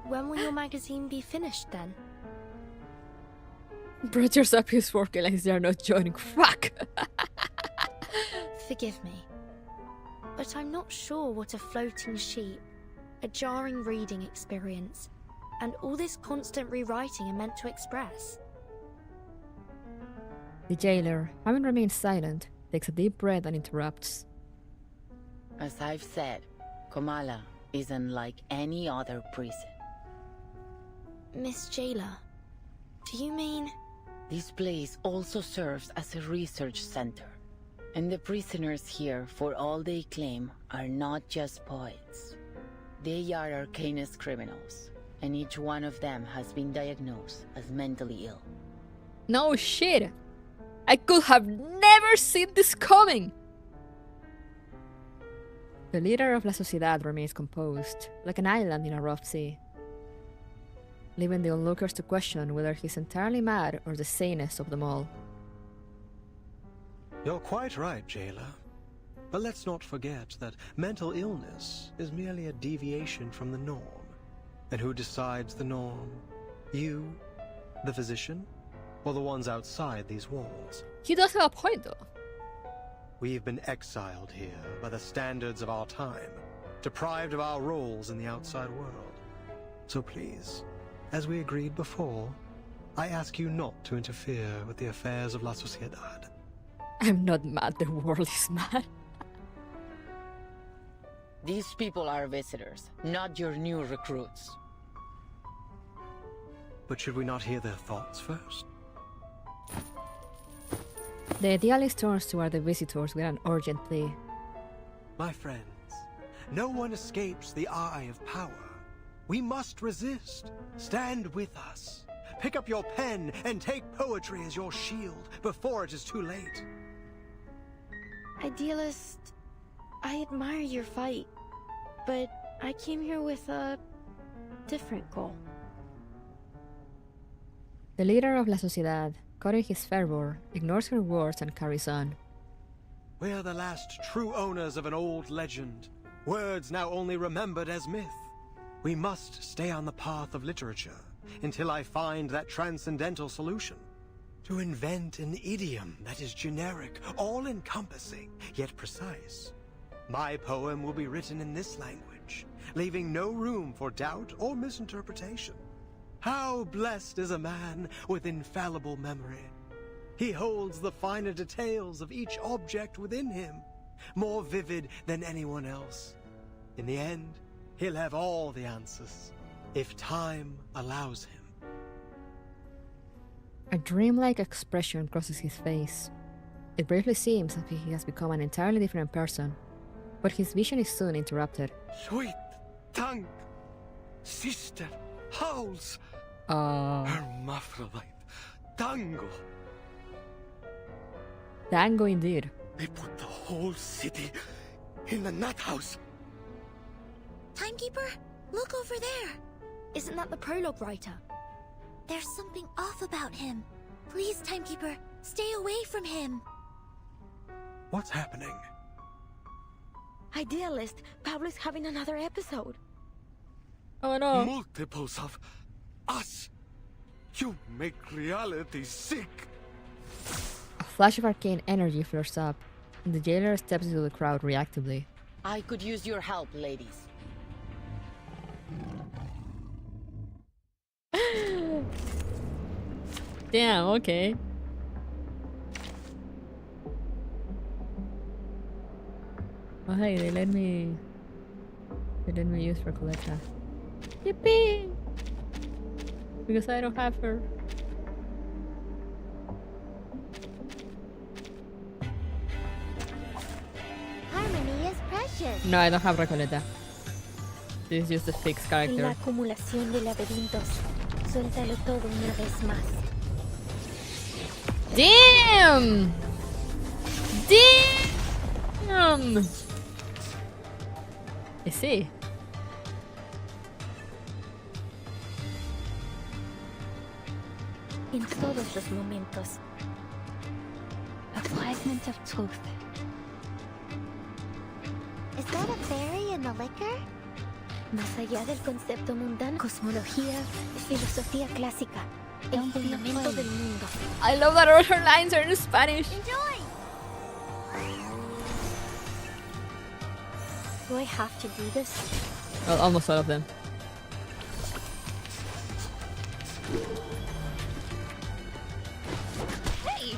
When will your magazine be finished then? Bridgers up his fork like they are not joining. Fuck! Forgive me, but I'm not sure what a floating sheet, a jarring reading experience, and all this constant rewriting are meant to express. The jailer, having remained silent, takes a deep breath and interrupts. As I've said, Comala is unlike any other prison. Miss Jailer, do you mean... This place also serves as a research center. And the prisoners here, for all they claim, are not just poets. They are arcanist criminals, and each one of them has been diagnosed as mentally ill. No shit! I could have never seen this coming! The leader of La Sociedad remains composed, like an island in a rough sea, leaving the onlookers to question whether he's entirely mad or the sanest of them all. You're quite right, jailer. But let's not forget that mental illness is merely a deviation from the norm. And who decides the norm? You, the physician, or the ones outside these walls? He does have a point, though. We've been exiled here by the standards of our time, deprived of our roles in the outside world. So please, as we agreed before, I ask you not to interfere with the affairs of La Sociedad. I'm not mad, the world is mad. These people are visitors, not your new recruits. But should we not hear their thoughts first? The idealist turns toward the visitors with an urgent plea. My friends, no one escapes the eye of power. We must resist. Stand with us. Pick up your pen and take poetry as your shield before it is too late. Idealist, I admire your fight, but I came here with a different goal. The leader of La Sociedad, caught in his fervor, ignores her words and carries on. We're the last true owners of an old legend, words now only remembered as myth. We must stay on the path of literature until I find that transcendental solution. To invent an idiom that is generic, all-encompassing, yet precise. My poem will be written in this language, leaving no room for doubt or misinterpretation. How blessed is a man with infallible memory. He holds the finer details of each object within him, more vivid than anyone else. In the end, he'll have all the answers, if time allows him. A dreamlike expression crosses his face. It briefly seems as if he has become an entirely different person, but his vision is soon interrupted. Sweet tongue, sister, howls, hermaphrodite, tango. Tango indeed. They put the whole city in the nut house. Timekeeper, look over there. Isn't that the prologue writer? There's something off about him. Please, Timekeeper, stay away from him. What's happening? Idealist, Pablo's having another episode. Oh no. Multiples of us. You make reality sick. A flash of arcane energy flares up, and the jailer steps into the crowd reactively. I could use your help, ladies. Damn, okay. Oh hey, they let me use Recoleta. Yippee! Because I don't have her. Harmony is precious. No, I don't have Recoleta. This is just a fixed En la character. acumulación de laberintos, suéltalo todo una vez más. Damn! Damn! I see. En todos los momentos. A fragment of truth. Is that a fairy in the liquor? Más allá del concepto mundano, cosmología, filosofía clásica, el fundamento del mundo. I love that all her lines are in Spanish. Enjoy! Do I have to do this? Well, almost all of them. Hey!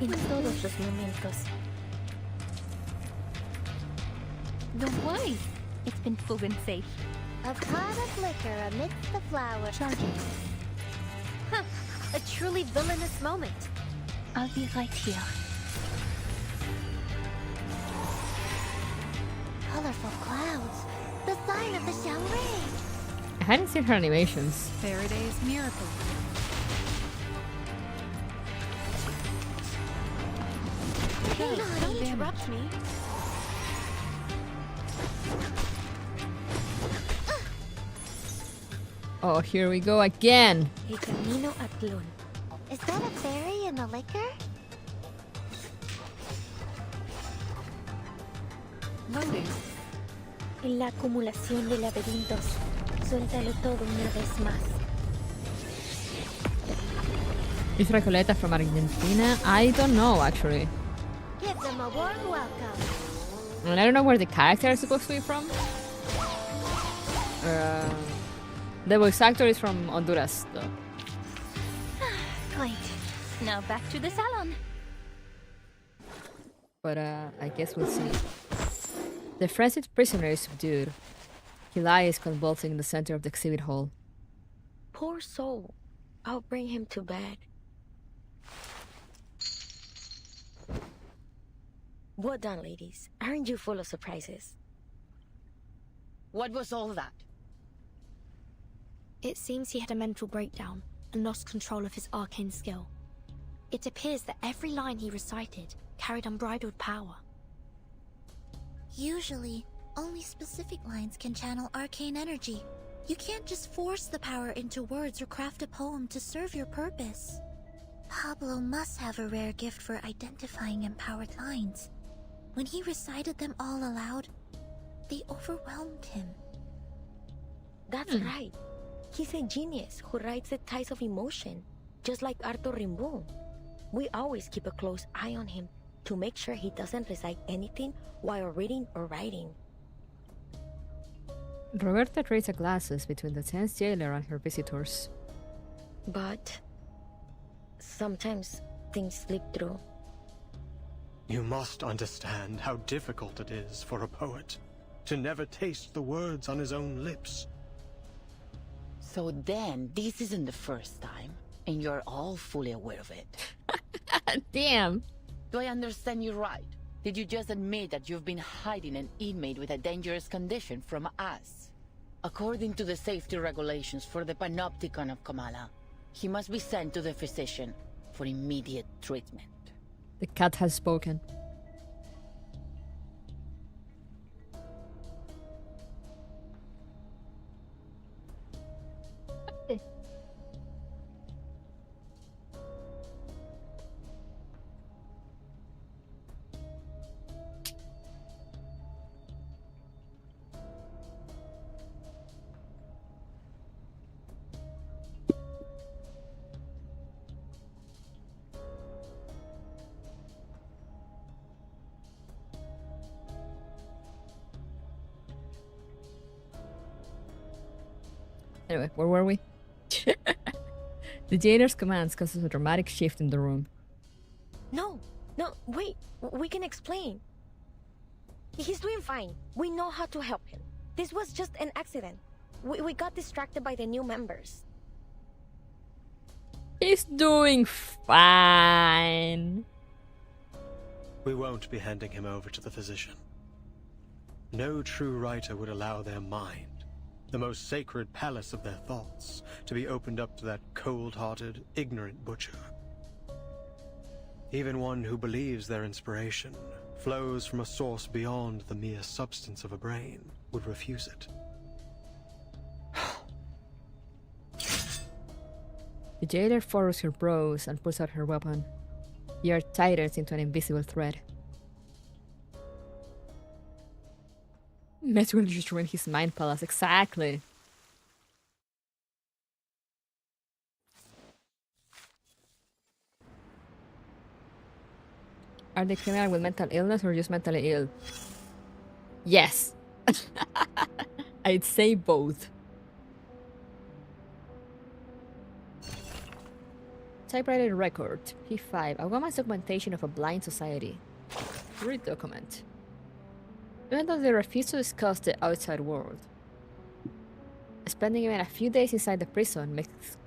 En todos los momentos. Don't worry. It's been proven safe. A pot of liquor amidst the flowers. Charging. Huh, a truly villainous moment. I'll be right here. colorful clouds. The sign of the Xiangri. I hadn't seen her animations. Faraday's miracle. Hey, don't interrupt me. Oh, here we go again. El camino a Tlon. Is that a fairy in the liquor? Loading. En la acumulación de laberintos, suéltalo todo una vez más. Is Recoleta from Argentina? I don't know, actually. Give them a warm welcome. And I don't know where the character is supposed to be from. The voice actor is from Honduras, though. Great. Now back to the salon. But I guess we'll see. The frenzied prisoner is subdued. He lies convulsing in the center of the exhibit hall. Poor soul. I'll bring him to bed. Well done, ladies. Aren't you full of surprises? What was all that? It seems he had a mental breakdown and lost control of his arcane skill. It appears that every line he recited carried unbridled power. Usually, only specific lines can channel arcane energy. You can't just force the power into words or craft a poem to serve your purpose. Pablo must have a rare gift for identifying empowered lines. When he recited them all aloud, they overwhelmed him. That's right. He's a genius who writes the tides of emotion, just like Arthur Rimbaud. We always keep a close eye on him to make sure he doesn't recite anything while reading or writing. Roberta trades her glasses between the tense jailer and her visitors. But sometimes things slip through. You must understand how difficult it is for a poet to never taste the words on his own lips. So then, this isn't the first time, and you're all fully aware of it. Damn. Do I understand you right? Did you just admit that you've been hiding an inmate with a dangerous condition from us? According to the safety regulations for the Panopticon of Kamala, he must be sent to the physician for immediate treatment. The cat has spoken. Anyway, where were we? The jailer's commands causes a dramatic shift in the room. No, wait. We can explain. He's doing fine. We know how to help him. This was just an accident. We got distracted by the new members. He's doing fine. We won't be handing him over to the physician. No true writer would allow their mind, the most sacred palace of their thoughts, to be opened up to that cold-hearted, ignorant butcher. Even one who believes their inspiration flows from a source beyond the mere substance of a brain would refuse it. The jailer furrows her brows and pulls out her weapon. The earth tightens into an invisible thread. Met will just ruin his mind palace, exactly. Are they criminal with mental illness or just mentally ill? Yes. I'd say both. Typewriter record, P5, a woman's documentation of a blind society. Read document. Even though they refuse to discuss the outside world. Spending even a few days inside the prison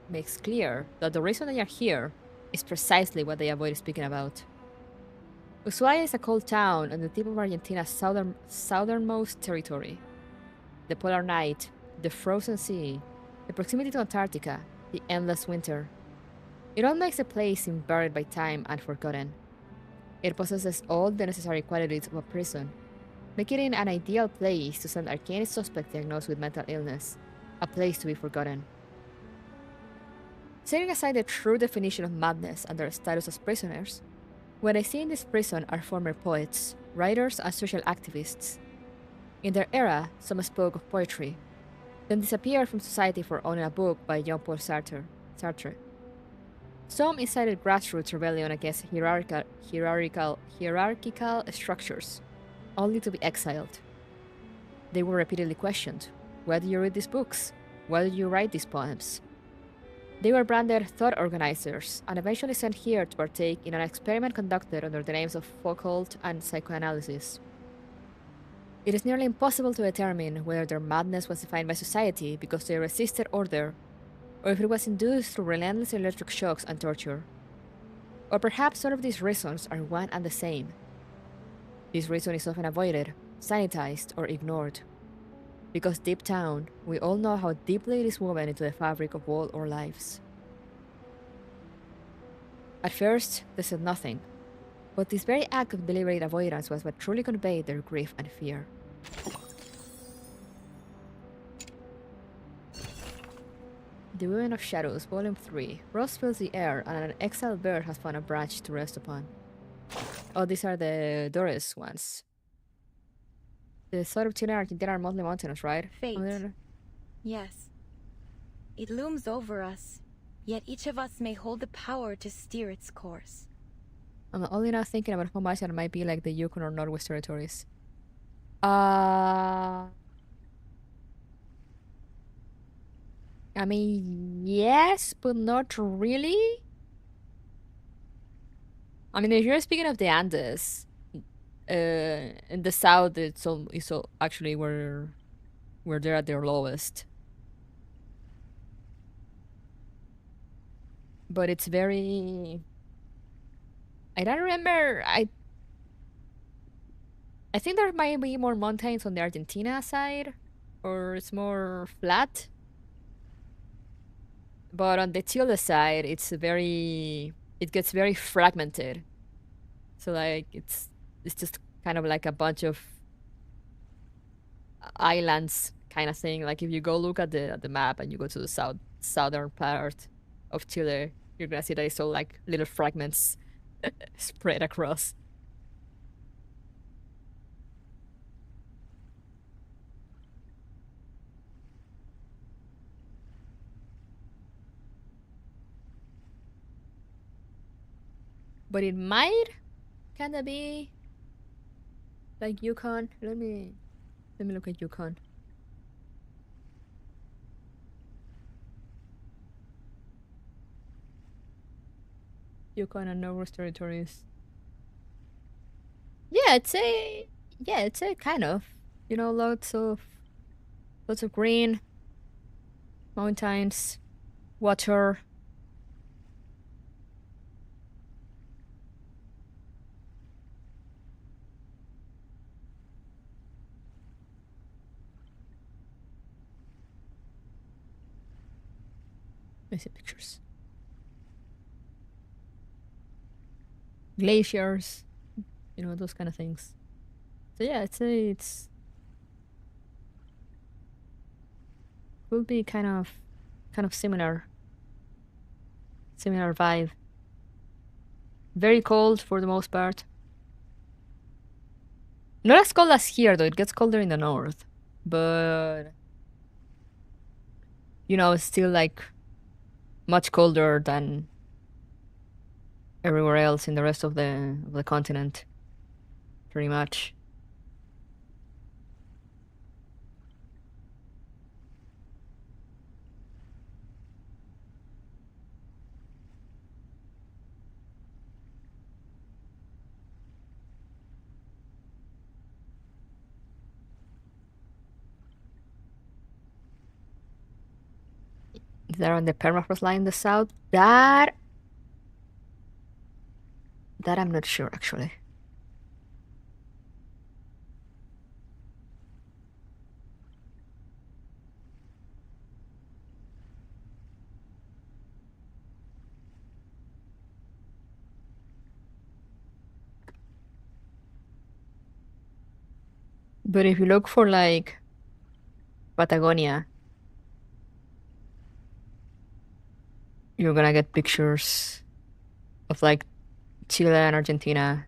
makes clear that the reason they are here is precisely what they avoid speaking about. Ushuaia is a cold town on the tip of Argentina's southernmost territory. The polar night, the frozen sea, the proximity to Antarctica, the endless winter. It all makes the place seem buried by time and forgotten. It possesses all the necessary qualities of a prison, making it an ideal place to send any suspect diagnosed with mental illness, a place to be forgotten. Setting aside the true definition of madness and their status as prisoners, what I see in this prison are former poets, writers, and social activists. In their era, some spoke of poetry, then disappeared from society for owning a book by Jean-Paul Sartre. Some incited grassroots rebellion against hierarchical structures, only to be exiled. They were repeatedly questioned. Why do you read these books? Why do you write these poems? They were branded thought organizers and eventually sent here to partake in an experiment conducted under the names of Foucault and psychoanalysis. It is nearly impossible to determine whether their madness was defined by society because they resisted order, or if it was induced through relentless electric shocks and torture. Or perhaps all of these reasons are one and the same. This reason is often avoided, sanitized, or ignored. Because deep down, we all know how deeply it is woven into the fabric of all our lives. At first, they said nothing, but this very act of deliberate avoidance was what truly conveyed their grief and fear. The Women of Shadows, Volume 3. Rose fills the air, and an exiled bird has found a branch to rest upon. Oh, these are the Doris ones. The south of Chile and Argentina are mostly mountainous, right? Fate. Yes. It looms over us, yet each of us may hold the power to steer its course. I'm only now thinking about how much that might be like the Yukon or Northwest Territories. I mean, yes, but not really. I mean, if you're speaking of the Andes, in the south, it's actually where they're at their lowest. But it's very. I don't remember. I think there might be more mountains on the Argentina side, or it's more flat. But on the Chile side, it gets very fragmented. So like it's just kind of like a bunch of islands kind of thing. Like if you go look at the map and you go to the southern part of Chile, you're gonna see that it's all like little fragments spread across. But it might kind of be like Yukon. Let me look at Yukon. Yukon and Northwest Territories. Yeah, it's a kind of, you know, lots of green, mountains, water. Let me see pictures. Glaciers, you know, those kind of things. So yeah, it's will be kind of similar vibe. Very cold for the most part. Not as cold as here though, it gets colder in the north. But you know, it's still like much colder than everywhere else in the rest of the continent, pretty much. They're on the permafrost line in the south. That I'm not sure actually. But if you look for like Patagonia, you're gonna get pictures of like Chile and Argentina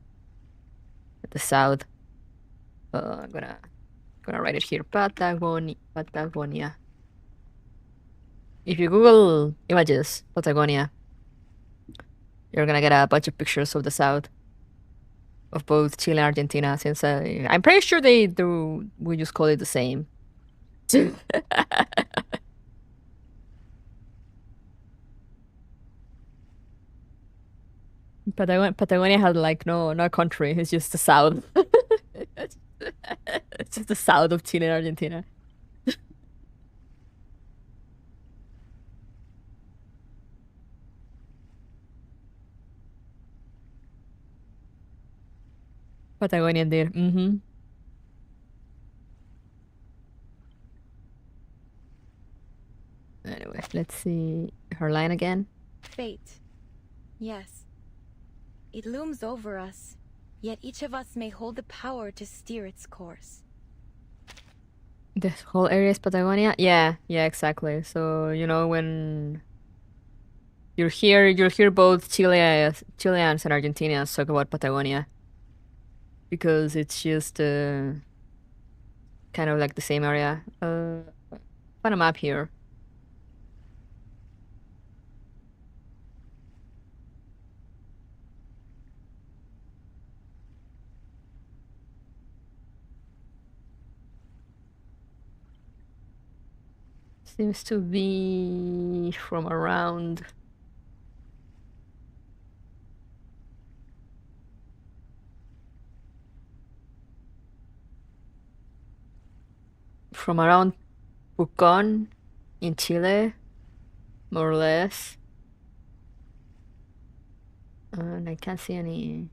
at the south. I'm gonna write it here. Patagonia. If you Google images Patagonia, you're gonna get a bunch of pictures of the south of both Chile and Argentina. Since I'm pretty sure they do, we just call it the same. Patagonia had like no country. It's just the south. It's just the south of Chile and Argentina. Patagonia indeed. Mm-hmm. Anyway, let's see her line again. Fate. Yes. It looms over us, yet each of us may hold the power to steer its course. This whole area is Patagonia? Yeah, exactly. So, you know, when you'll hear both Chileans and Argentinians talk about Patagonia. Because it's just kind of like the same area. Find a map here. Seems to be from around Pucón in Chile, more or less. And I can't see any.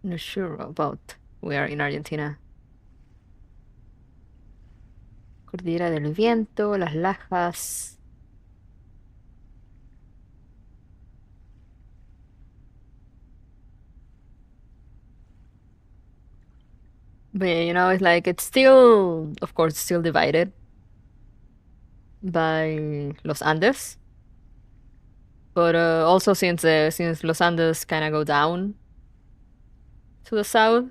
Not sure about where in Argentina. Cordillera del Viento, Las Lajas. But you know, it's like it's still, of course, still divided by Los Andes. But also since Los Andes kind of go down to the south,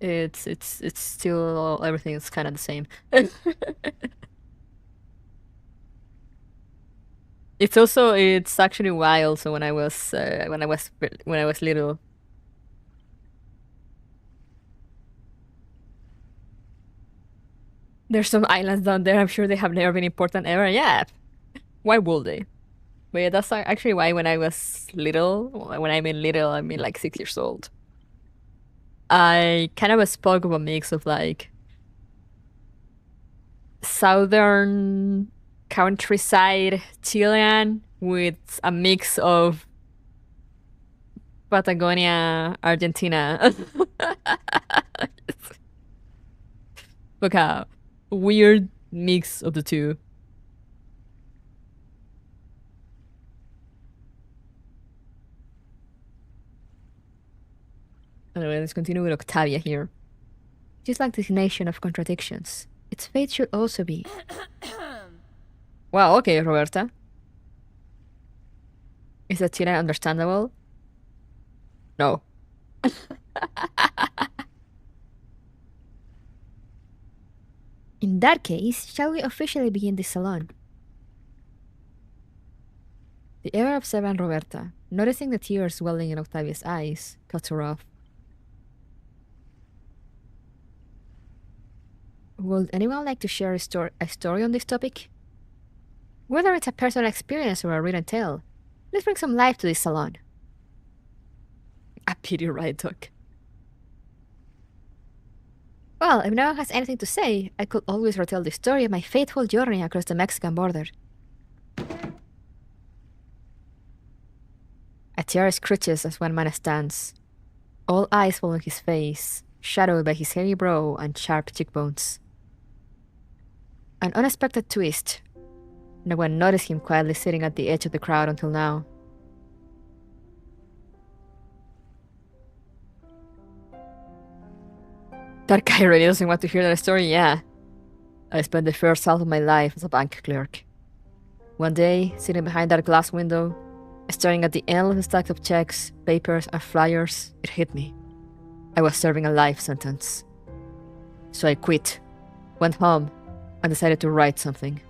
it's still everything is kind of the same. It's actually wild. So when I was little. There's some islands down there. I'm sure they have never been important ever. Yeah. Why would they? But yeah, that's actually why when I was little, when I mean little, I mean like 6 years old, I kind of spoke of a mix of like southern countryside Chilean with a mix of Patagonia, Argentina. Look how weird mix of the two. Anyway, let's continue with Octavia here. Just like this nation of contradictions, its fate should also be. Wow, okay, Roberta. Is that Chile understandable? No. In that case, shall we officially begin this salon? The ever-observant Roberta, noticing the tears welling in Octavia's eyes, cuts her off. Would anyone like to share a story on this topic? Whether it's a personal experience or a written tale, let's bring some life to this salon. A pity ride, Doc. Well, if no one has anything to say, I could always retell the story of my fateful journey across the Mexican border. A chair screeches as one man stands, all eyes following his face, shadowed by his heavy brow and sharp cheekbones. An unexpected twist. No one noticed him quietly sitting at the edge of the crowd until now. That guy really doesn't want to hear that story, yeah. I spent the first half of my life as a bank clerk. One day, sitting behind that glass window, staring at the endless stacks of checks, papers, and flyers, it hit me. I was serving a life sentence. So I quit, went home, and decided to write something.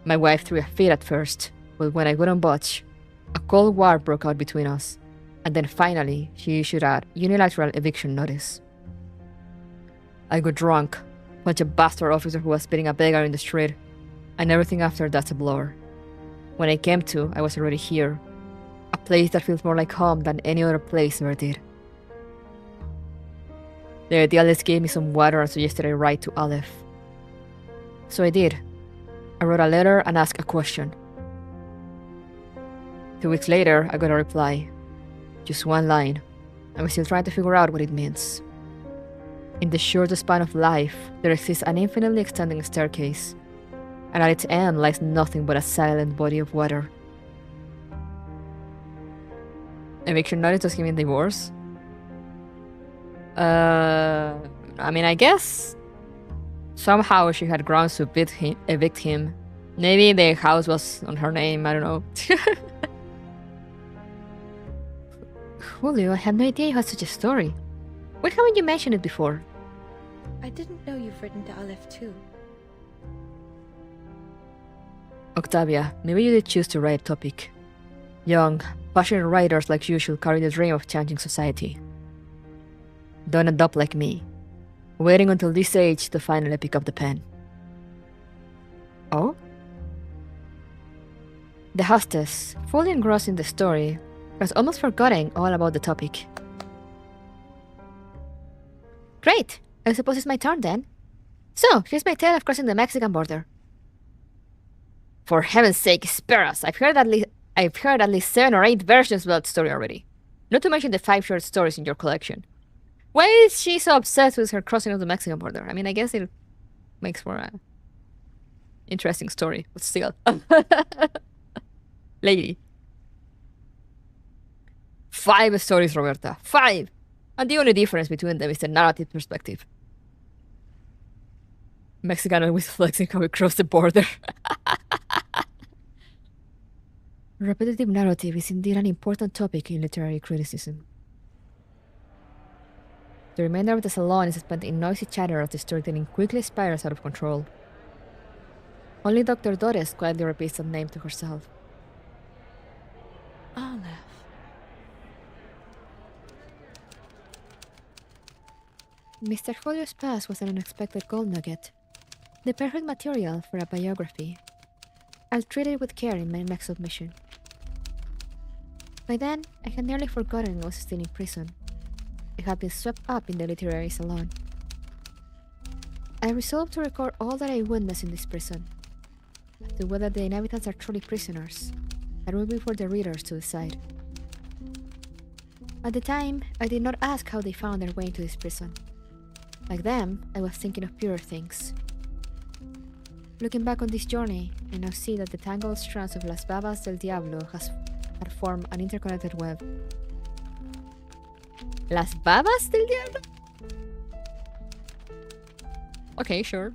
My wife threw a fit at first, but when I wouldn't budge, a cold war broke out between us, and then finally she issued a unilateral eviction notice. I got drunk, punched a bastard officer who was beating a beggar in the street, and everything after that's a blur. When I came to, I was already here, a place that feels more like home than any other place ever did. The idealist gave me some water and suggested I write to Aleph. So I did. I wrote a letter and asked a question. 2 weeks later, I got a reply. Just one line. I'm still trying to figure out what it means. In the short span of life, there exists an infinitely extending staircase, and at its end lies nothing but a silent body of water. Eviction notice does he mean divorce? I mean, I guess somehow she had grounds to evict him. Maybe the house was on her name, I don't know. Julio, I had no idea you had such a story. Why haven't you mentioned it before? I didn't know you've written to Aleph too. Octavia, maybe you did choose to write a topic. Young, passionate writers like you should carry the dream of changing society. Don't adopt like me, waiting until this age to finally pick up the pen. Oh? The hostess, fully engrossed in the story, was almost forgetting all about the topic. Great! I suppose it's my turn then. So, here's my tale of crossing the Mexican border. For heaven's sake, spare us! I've heard at least 7 or 8 versions of that story already. Not to mention the 5 short stories in your collection. Why is she so obsessed with her crossing of the Mexican border? I mean, I guess it makes for an interesting story, but still. Lady. 5 stories, Roberta. 5! And the only difference between them is the narrative perspective. Mexican always flexing how we cross the border. Repetitive narrative is indeed an important topic in literary criticism. The remainder of the salon is spent in noisy chatter as the storytelling quickly spirals out of control. Only Dr. Dores quietly repeats that name to herself. Aleph. Mr. Julio's past was an unexpected gold nugget, the perfect material for a biography. I'll treat it with care in my next submission. By then, I had nearly forgotten I was still in prison. I had been swept up in the literary salon. I resolved to record all that I witnessed in this prison. As to whether the inhabitants are truly prisoners, that will be for the readers to decide. At the time, I did not ask how they found their way into this prison. Like them, I was thinking of purer things. Looking back on this journey, I now see that the tangled strands of Las Babas del Diablo had formed an interconnected web. Las Babas del Diablo? Okay, sure.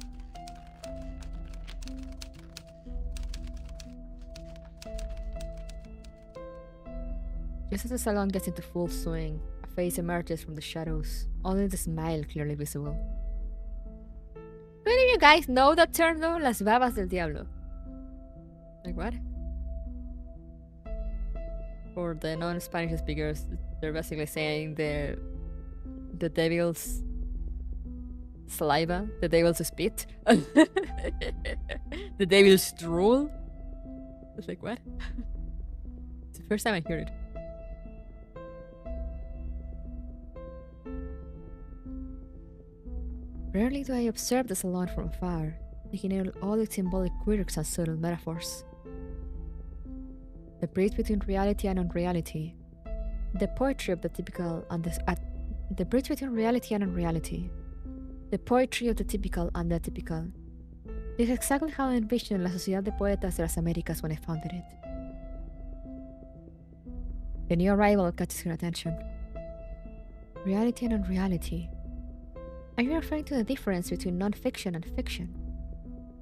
Just as the salon gets into full swing, a face emerges from the shadows, only the smile clearly visible. Do any of you guys know that term though? Las Babas del Diablo. Like what? For the non-Spanish speakers, they're basically saying the devil's saliva, the devil's spit, the devil's drool. It's like what? It's the first time I hear it. Rarely do I observe the salon from afar, taking in all its symbolic quirks and subtle metaphors. The bridge between reality and unreality, the poetry of the typical and the bridge between reality and unreality, the poetry of the typical and the atypical. This is exactly how I envisioned La Sociedad de Poetas de las Américas when I founded it. The new arrival catches your attention. Reality and unreality. Are you referring to the difference between non-fiction and fiction?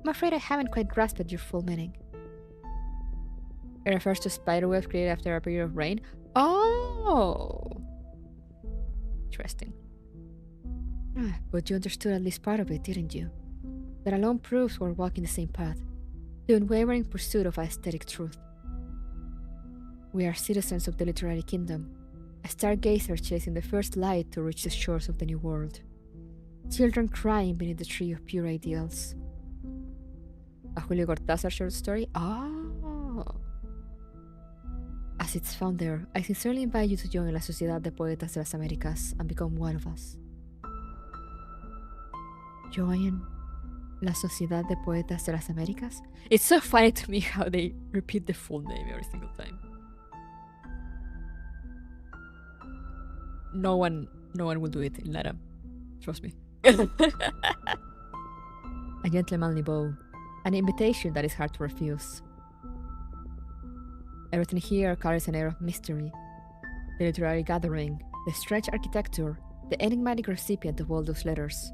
I'm afraid I haven't quite grasped your full meaning. It refers to spiderwebs created after a period of rain? Oh! Interesting. But you understood at least part of it, didn't you? That alone proves we're walking the same path, the unwavering pursuit of aesthetic truth. We are citizens of the literary kingdom, a stargazer chasing the first light to reach the shores of the new world. Children crying beneath the tree of pure ideals. A Julio Cortázar short story? Oh! As its founder, I sincerely invite you to join La Sociedad de Poetas de las Américas and become one of us. Join La Sociedad de Poetas de las Américas? It's so funny to me how they repeat the full name every single time. No one will do it in LATAM. Trust me. A gentlemanly bow. An invitation that is hard to refuse. Everything here carries an air of mystery. The literary gathering, the strange architecture, the enigmatic recipient of all those letters.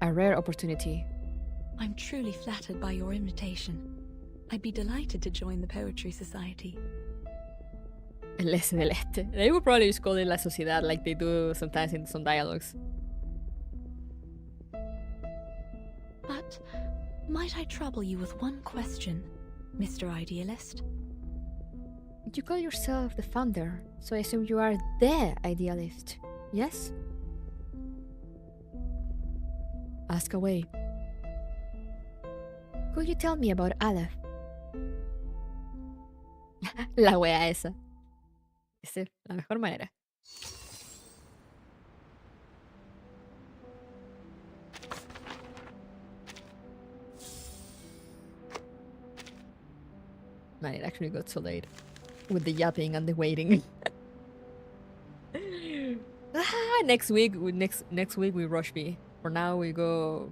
A rare opportunity. I'm truly flattered by your invitation. I'd be delighted to join the Poetry Society. El S del Este. They would probably just call it La Sociedad like they do sometimes in some dialogues. But might I trouble you with one question, Mr. Idealist? You call yourself the founder, so I assume you are the idealist, yes? Ask away. Could you tell me about Aleph? La wea esa. Esa es la mejor manera. Man, it actually got so late. With the yapping and the waiting. Next week we rush B. For now we go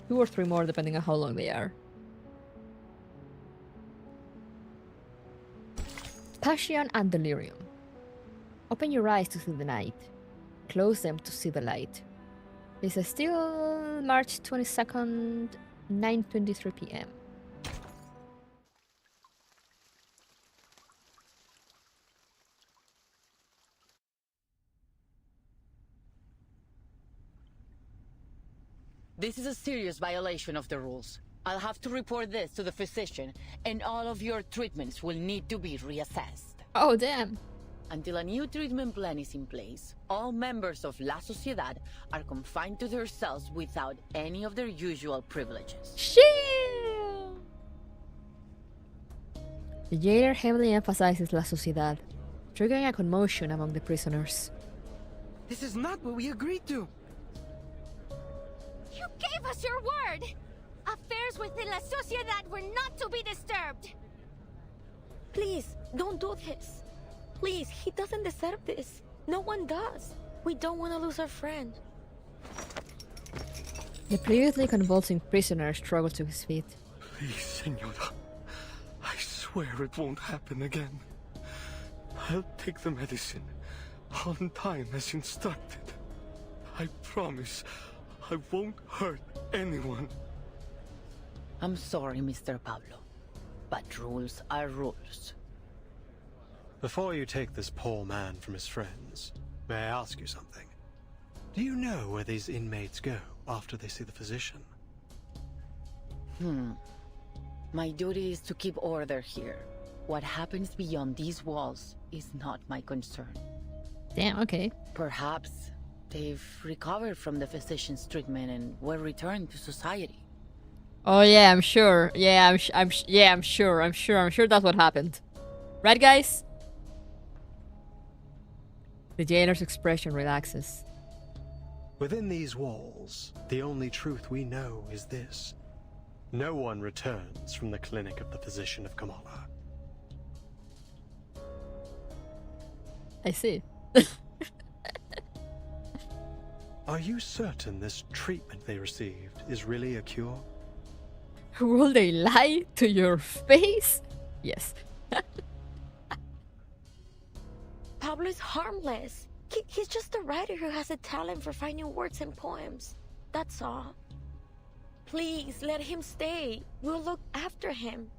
2 or 3 more depending on how long they are. Passion and delirium. Open your eyes to see the night. Close them to see the light. This is still March 22nd, 9:23 p.m. This is a serious violation of the rules. I'll have to report this to the physician, and all of your treatments will need to be reassessed. Oh, damn. Until a new treatment plan is in place, all members of La Sociedad are confined to their cells without any of their usual privileges. Shit! The jailer heavily emphasizes La Sociedad, triggering a commotion among the prisoners. This is not what we agreed to. You gave us your word! Affairs within La Sociedad were not to be disturbed! Please, don't do this. Please, he doesn't deserve this. No one does. We don't want to lose our friend. The previously convulsing prisoner struggled to his feet. Please, Senora. I swear it won't happen again. I'll take the medicine on time as instructed. I promise I won't hurt anyone. I'm sorry, Mr. Pablo, but rules are rules. Before you take this poor man from his friends, may I ask you something? Do you know where these inmates go after they see the physician? My duty is to keep order here. What happens beyond these walls is not my concern. Damn, okay. Perhaps they've recovered from the physician's treatment and were returned to society. Oh yeah, I'm sure. Yeah, I'm sure that's what happened. Right, guys? The jailer's expression relaxes. Within these walls, the only truth we know is this. No one returns from the clinic of the physician of Kamala. I see. Are you certain this treatment they received is really a cure? Will they lie to your face? Yes. Pablo is harmless. He's just a writer who has a talent for finding words in poems. That's all. Please, let him stay. We'll look after him.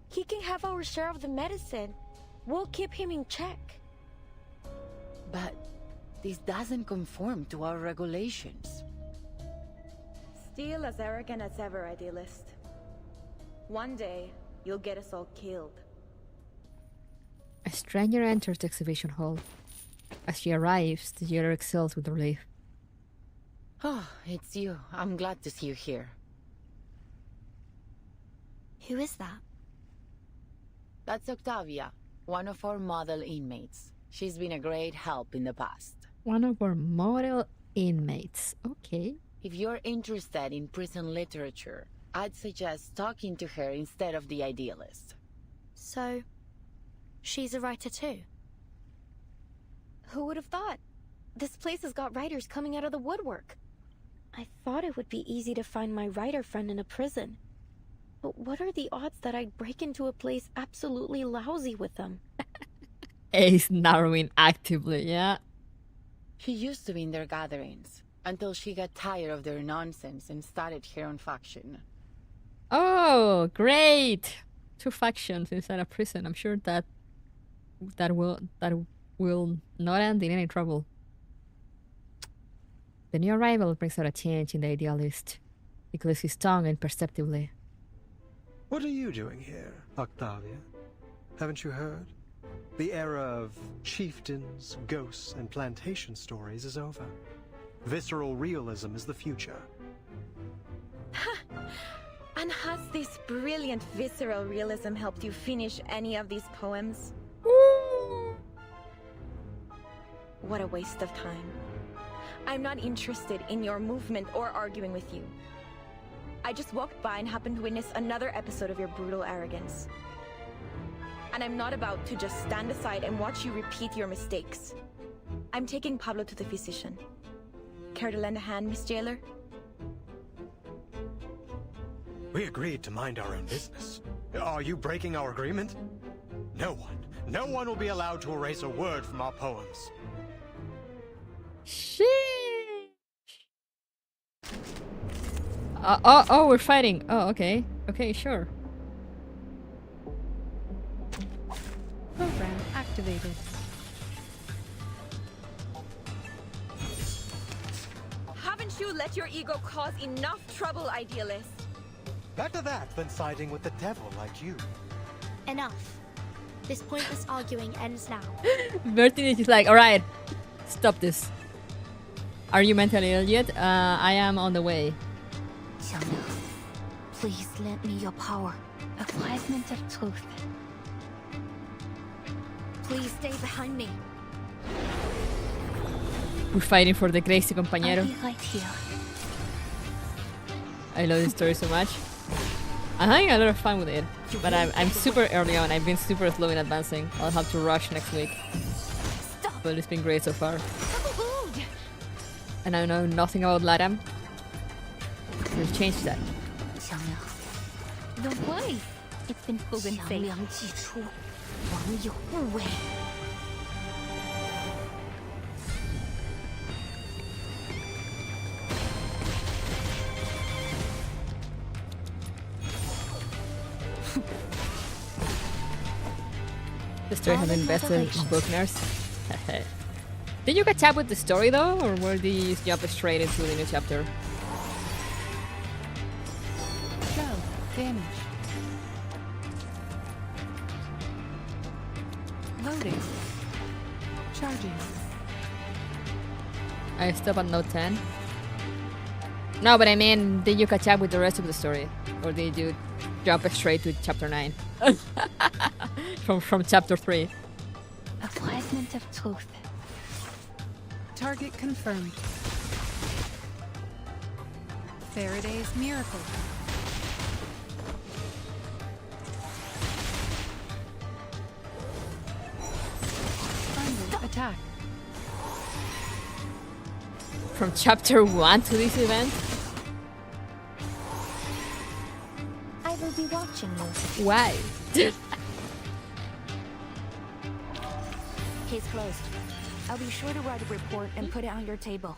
He can have our share of the medicine. We'll keep him in check. But this doesn't conform to our regulations. Still as arrogant as ever, Idealist. One day, you'll get us all killed. A stranger enters the exhibition hall. As she arrives, the jailer exhales with relief. Oh, it's you. I'm glad to see you here. Who is that? That's Octavia, one of our model inmates. She's been a great help in the past. One of our model inmates. Okay. If you're interested in prison literature, I'd suggest talking to her instead of the Idealist. So, she's a writer too? Who would have thought? This place has got writers coming out of the woodwork. I thought it would be easy to find my writer friend in a prison. But what are the odds that I'd break into a place absolutely lousy with them? Ace narrowing actively, yeah? She used to be in their gatherings, until she got tired of their nonsense and started her own faction. Oh, great! 2 factions inside a prison. I'm sure that will not end in any trouble. The new arrival brings out a change in the Idealist. He clicks his tongue imperceptibly. What are you doing here, Octavia? Haven't you heard? The era of chieftains, ghosts, and plantation stories is over. Visceral realism is the future. And has this brilliant visceral realism helped you finish any of these poems? What a waste of time. I'm not interested in your movement or arguing with you. I just walked by and happened to witness another episode of your brutal arrogance. And I'm not about to just stand aside and watch you repeat your mistakes. I'm taking Pablo to the physician. Care to lend a hand, Miss Jailer? We agreed to mind our own business. Are you breaking our agreement? No one will be allowed to erase a word from our poems. Sheesh. Oh, we're fighting. Oh, okay. Okay, sure. Program activated. Haven't you let your ego cause enough trouble, Idealist? Better that than siding with the devil like you. Enough. This pointless arguing ends now. Bertin is just like, alright, stop this. Are you mentally ill yet? I am on the way. Xiangyu, please lend me your power. A fragment of truth. Please stay behind me. We're fighting for the Gracie I'll compañero. be right here. I love this story so much. I'm having a lot of fun with it, but I'm super early on. I've been super slow in advancing. I'll have to rush next week. But it's been great so far. And I know nothing about LATAM. We'll change that. Xiangyu, the wife. It's been proven safe. The story has been invested in book nurse. Did you catch up with the story though, or were you jump straight into the new chapter? Show damage. Loading. Charging. I stopped at note 10. No, but I mean, did you catch up with the rest of the story? Or did you jump straight to chapter 9? from chapter 3. A fragment of truth. Target confirmed. Faraday's miracle. Under attack. From chapter 1 to this event? I will be watching you. Why? Case closed. I'll be sure to write a report and put it on your table.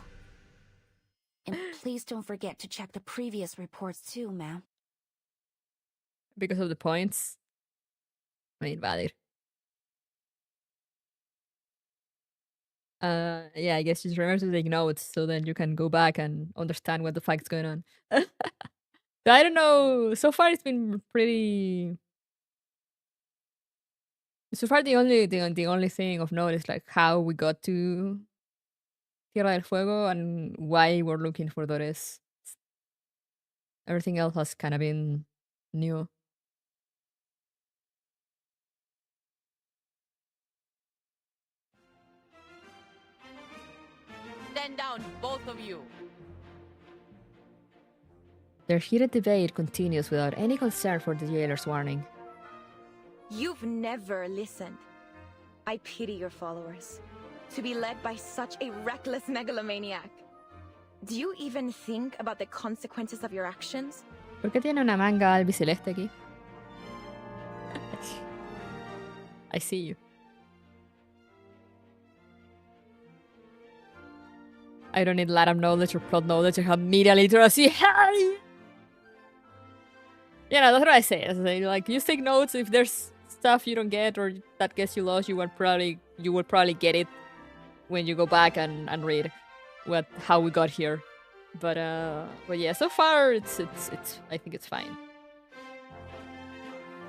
And please don't forget to check the previous reports too, ma'am. Because of the points? I mean, valid. Yeah, I guess just remember to take notes so then you can go back and understand what the fuck's going on. I don't know. So far, it's been pretty. So far, the only thing of note is like how we got to Tierra del Fuego and why we're looking for Dores. Everything else has kind of been new. Stand down, both of you. Their heated debate continues without any concern for the jailer's warning. You've never listened. I pity your followers. To be led by such a reckless megalomaniac. Do you even think about the consequences of your actions? ¿Por qué tiene una manga albiceleste aquí? I see you. I don't need LATAM knowledge or plot knowledge. I have media literacy. Hey! Yeah, no, that's what I say. Like, you take notes. If there's stuff you don't get or that gets you lost, you would probably get it when you go back and read how we got here. But yeah, so far it's I think it's fine.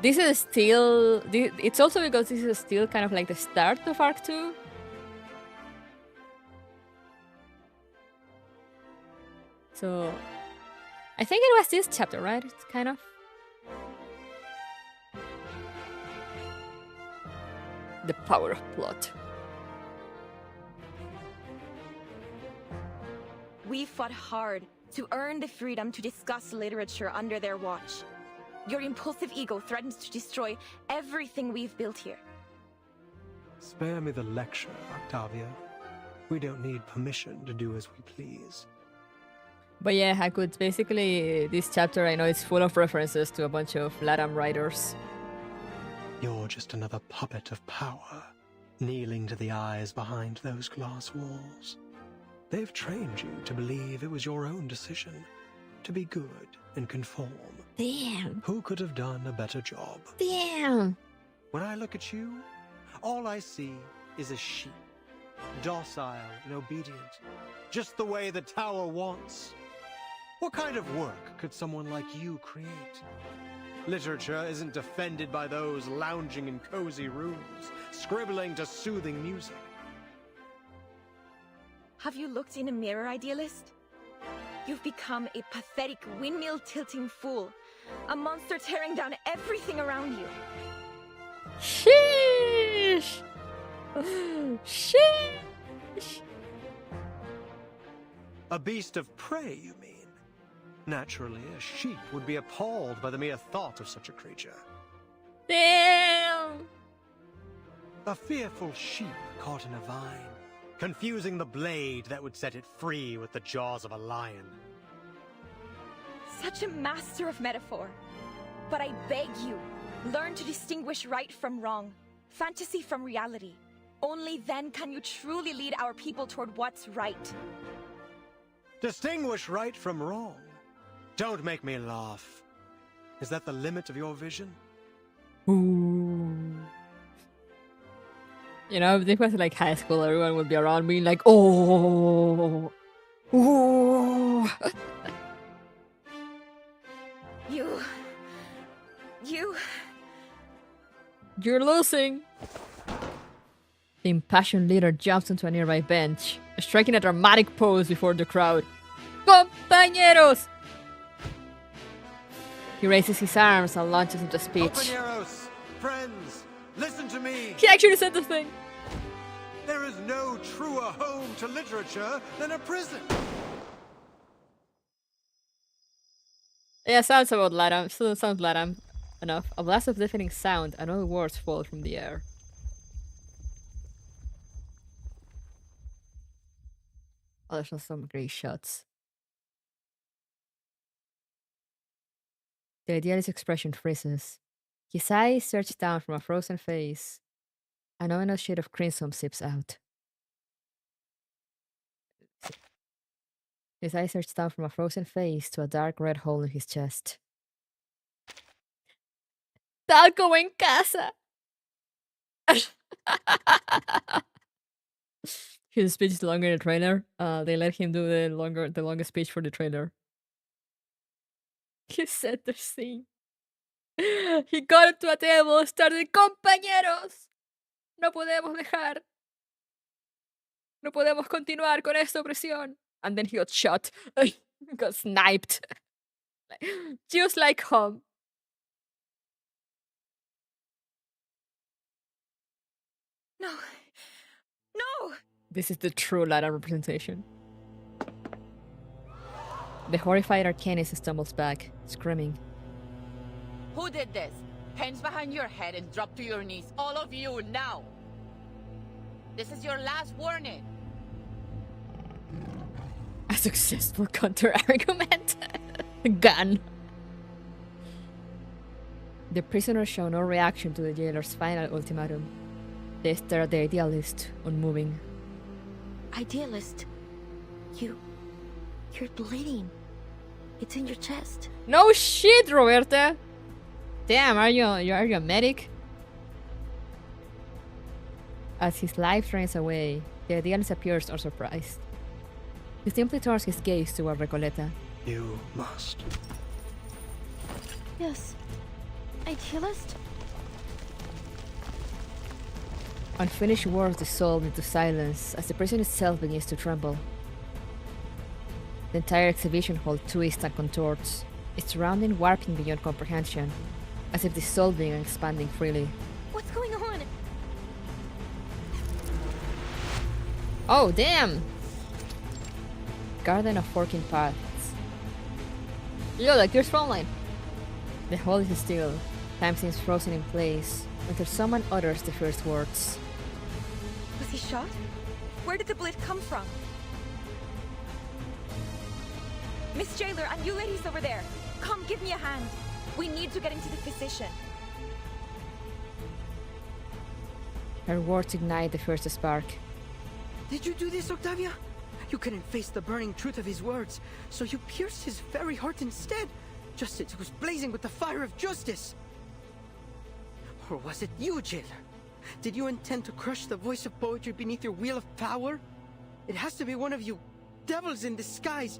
This is still it's also because this is still kind of like the start of Arc 2. So I think it was this chapter, right? It's kind of the power of plot. We fought hard to earn the freedom to discuss literature under their watch. Your impulsive ego threatens to destroy everything we've built here. Spare me the lecture, Octavia. We don't need permission to do as we please. But yeah, I could basically, this chapter I know it's full of references to a bunch of LATAM writers. You're just another puppet of power, kneeling to the eyes behind those glass walls. They've trained you to believe it was your own decision, to be good and conform. Damn. Who could have done a better job? Damn. When I look at you, all I see is a sheep, docile and obedient, just the way the tower wants. What kind of work could someone like you create? Literature isn't defended by those lounging in cozy rooms, scribbling to soothing music. Have you looked in a mirror, idealist? You've become a pathetic windmill-tilting fool. A monster tearing down everything around you. Sheesh! Sheesh! A beast of prey, you mean? Naturally, a sheep would be appalled by the mere thought of such a creature. Damn! A fearful sheep caught in a vine, confusing the blade that would set it free with the jaws of a lion. Such a master of metaphor. But I beg you, learn to distinguish right from wrong, fantasy from reality. Only then can you truly lead our people toward what's right. Distinguish right from wrong? Don't make me laugh. Is that the limit of your vision? Ooh. You know, if this was like high school, everyone would be around me like, oh, ooh. You're losing. The impassioned leader jumps onto a nearby bench, striking a dramatic pose before the crowd. Compañeros! He raises his arms and launches into speech. Compañeros, friends, listen to me. He actually said the thing. There is no truer home to literature than a prison. Yeah, sounds about LATAM. Sounds LATAM enough. A blast of deafening sound and all words fall from the air. Oh, there's also some great shots. The idealist's expression freezes. His eyes search down from a frozen face. An ominous shade of crimson seeps out. His eyes search down from a frozen face to a dark red hole in his chest. Tal como en casa. His speech is longer in the trailer. They let him do the longest speech for the trailer. He said the scene. He got into a table, started, compañeros. No podemos continuar con esta opresión. And then he got shot. Got sniped. Just like home. No. No! This is the true LATAM representation. The horrified Arcanist stumbles back, screaming. Who did this? Hands behind your head and drop to your knees. All of you, now! This is your last warning. A successful counter-argument. Gun. The prisoners show no reaction to the jailer's final ultimatum. They stare at the idealist, unmoving. Idealist, you're bleeding. It's in your chest. No shit, Roberta. Damn, are you a medic? As his life drains away, the idealist appears unsurprised. He simply turns his gaze toward Recoleta. You must. Yes. Idealist? Unfinished words dissolve into silence as the prison itself begins to tremble. The entire exhibition hall twists and contorts, its surrounding warping beyond comprehension, as if dissolving and expanding freely. What's going on? Oh, damn! Garden of forking paths. Yo, like your front line. The hall is still. Time seems frozen in place until someone utters the first words. Was he shot? Where did the blade come from? Miss Jailer and you ladies over there, come give me a hand. We need to get into the physician. Her words ignite the first spark. Did you do this, Octavia? You couldn't face the burning truth of his words, so you pierced his very heart instead. Justice was blazing with the fire of justice. Or was it you, Jailer? Did you intend to crush the voice of poetry beneath your wheel of power? It has to be one of you, devils in disguise,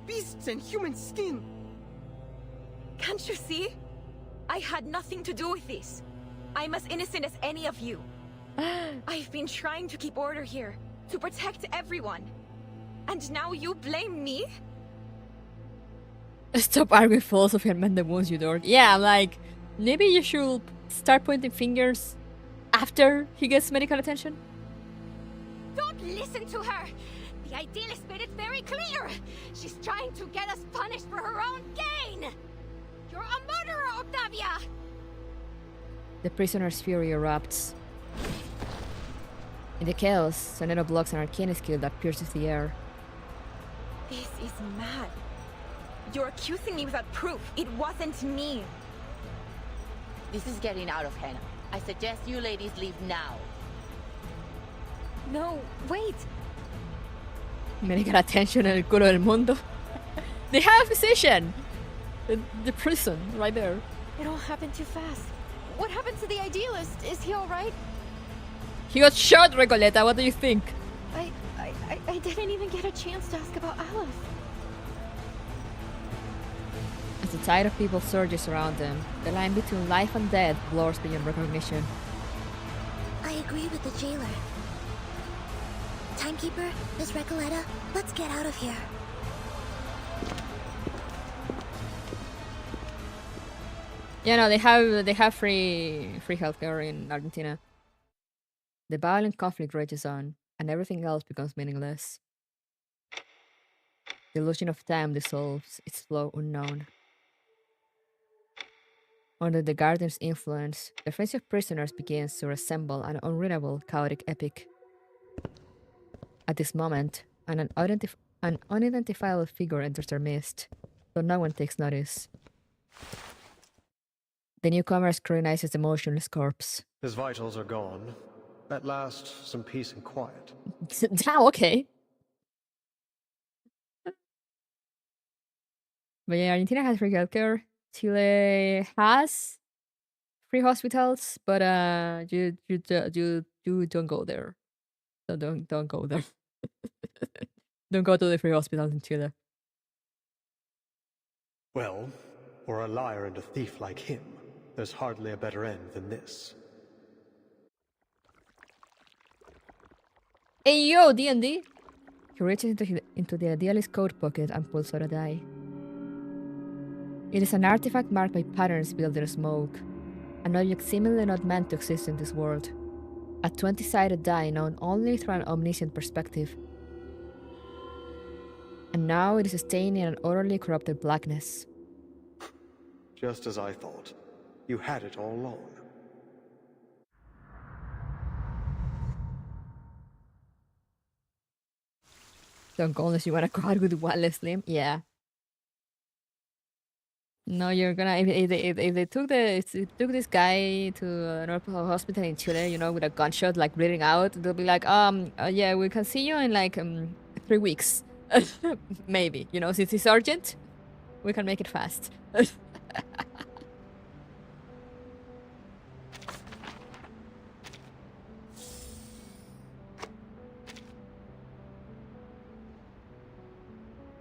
beasts in human skin. Can't you see? I had nothing to do with this. I'm as innocent as any of you. I've been trying to keep order here, to protect everyone. And now you blame me? Stop arguing philosophy and mend the wounds, you dork. Yeah, I'm like, maybe you should start pointing fingers after he gets medical attention? Don't listen to her! The idealist made it very clear! She's trying to get us punished for her own gain! You're a murderer, Octavia! The prisoner's fury erupts. In the chaos, Sonero blocks an arcane skill that pierces the air. This is mad. You're accusing me without proof. It wasn't me. This is getting out of hand. I suggest you ladies leave now. No, wait. Medical attention en el culo del mundo. They have a physician! The prison, right there. It all happened too fast. What happened to the idealist? Is he alright? He got shot, Recoleta. What do you think? I didn't even get a chance to ask about Aleph. As the tide of people surges around them, the line between life and death blurs beyond recognition. I agree with the jailer. Timekeeper, Miss Recoleta, let's get out of here. Yeah, no, they have free healthcare in Argentina. The violent conflict rages on, and everything else becomes meaningless. The illusion of time dissolves, its flow unknown. Under the Guardian's influence, the frenzy of prisoners begins to resemble an unreadable, chaotic epic. At this moment, an unidentifiable figure enters their midst, though no one takes notice. The newcomer scrutinizes the motionless corpse. His vitals are gone. At last, some peace and quiet. Okay. But yeah, Argentina has free healthcare. Chile has free hospitals, but you don't go there. So don't go there. Don't go to the free hospitals in Chile. Well, for a liar and a thief like him, there's hardly a better end than this. Hey yo, D&D! He reaches into the idealist's coat pocket and pulls out a die. It is an artifact marked by patterns built in smoke, an object seemingly not meant to exist in this world. A 20-sided die known only through an omniscient perspective. And now it is stained in an utterly corrupted blackness. Just as I thought. You had it all along. Don't go unless you want to go out with Wallace Slim. Yeah. No, you're gonna. If they took this guy to an hospital in Chile, you know, with a gunshot, like bleeding out, they'll be like, yeah, we can see you in like 3 weeks, maybe. You know, since it's urgent, we can make it fast.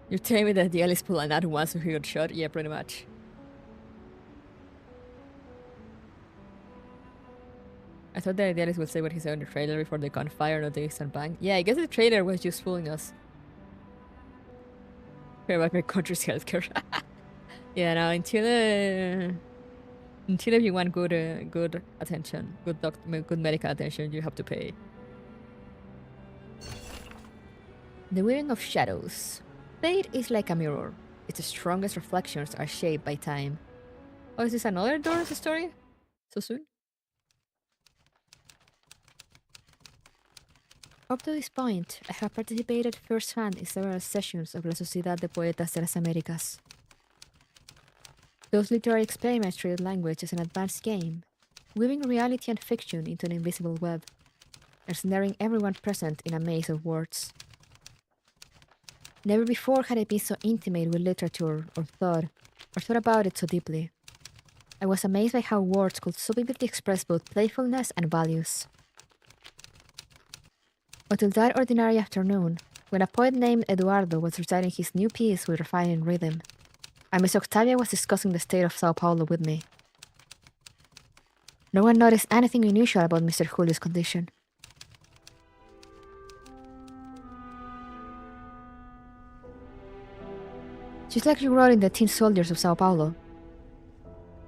You're telling me that the Alice pulled another one so he got shot? Yeah, pretty much. I thought that the Alice would say what he said in the trailer before the gunfire, not the instant bang. Yeah, I guess the trailer was just fooling us. Care about my country's healthcare. Yeah, no, in Chile, if you want good attention, good medical attention, you have to pay. The weaving of shadows. Fate is like a mirror. Its strongest reflections are shaped by time. Oh, is this another Doris story? So soon? Up to this point, I have participated firsthand in several sessions of La Sociedad de Poetas de las Américas. Those literary experiments treated language as an advanced game, weaving reality and fiction into an invisible web, ensnaring everyone present in a maze of words. Never before had I been so intimate with literature, or thought about it so deeply. I was amazed by how words could so vividly express both playfulness and values. Until that ordinary afternoon, when a poet named Eduardo was reciting his new piece with refining rhythm, and Miss Octavia was discussing the state of Sao Paulo with me. No one noticed anything unusual about Mr. Julio's condition. Just like you wrote in the Tin Soldiers of Sao Paulo,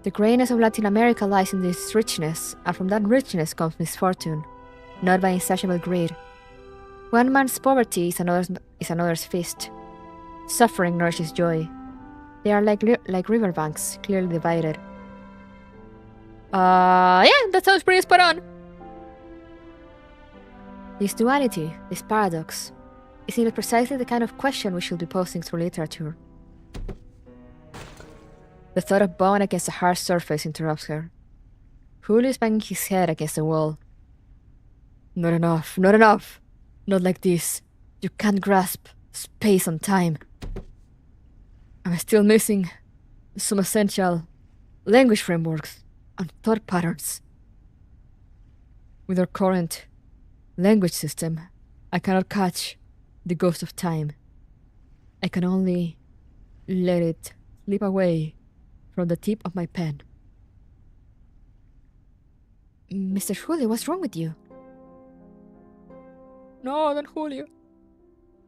the greatness of Latin America lies in this richness, and from that richness comes misfortune, not by insatiable greed. One man's poverty is another's feast. Suffering nourishes joy. They are like riverbanks, clearly divided. Yeah, that sounds pretty spot on. This duality, this paradox, is indeed precisely the kind of question we should be posing through literature. The thought of bone against a hard surface interrupts her. Julio is banging his head against the wall. Not enough, not enough. Not like this. You can't grasp space and time. I'm still missing some essential language frameworks and thought patterns. With our current language system, I cannot catch the ghost of time. I can only let it slip away from the tip of my pen. Mr. Julio, what's wrong with you? No, not Julio.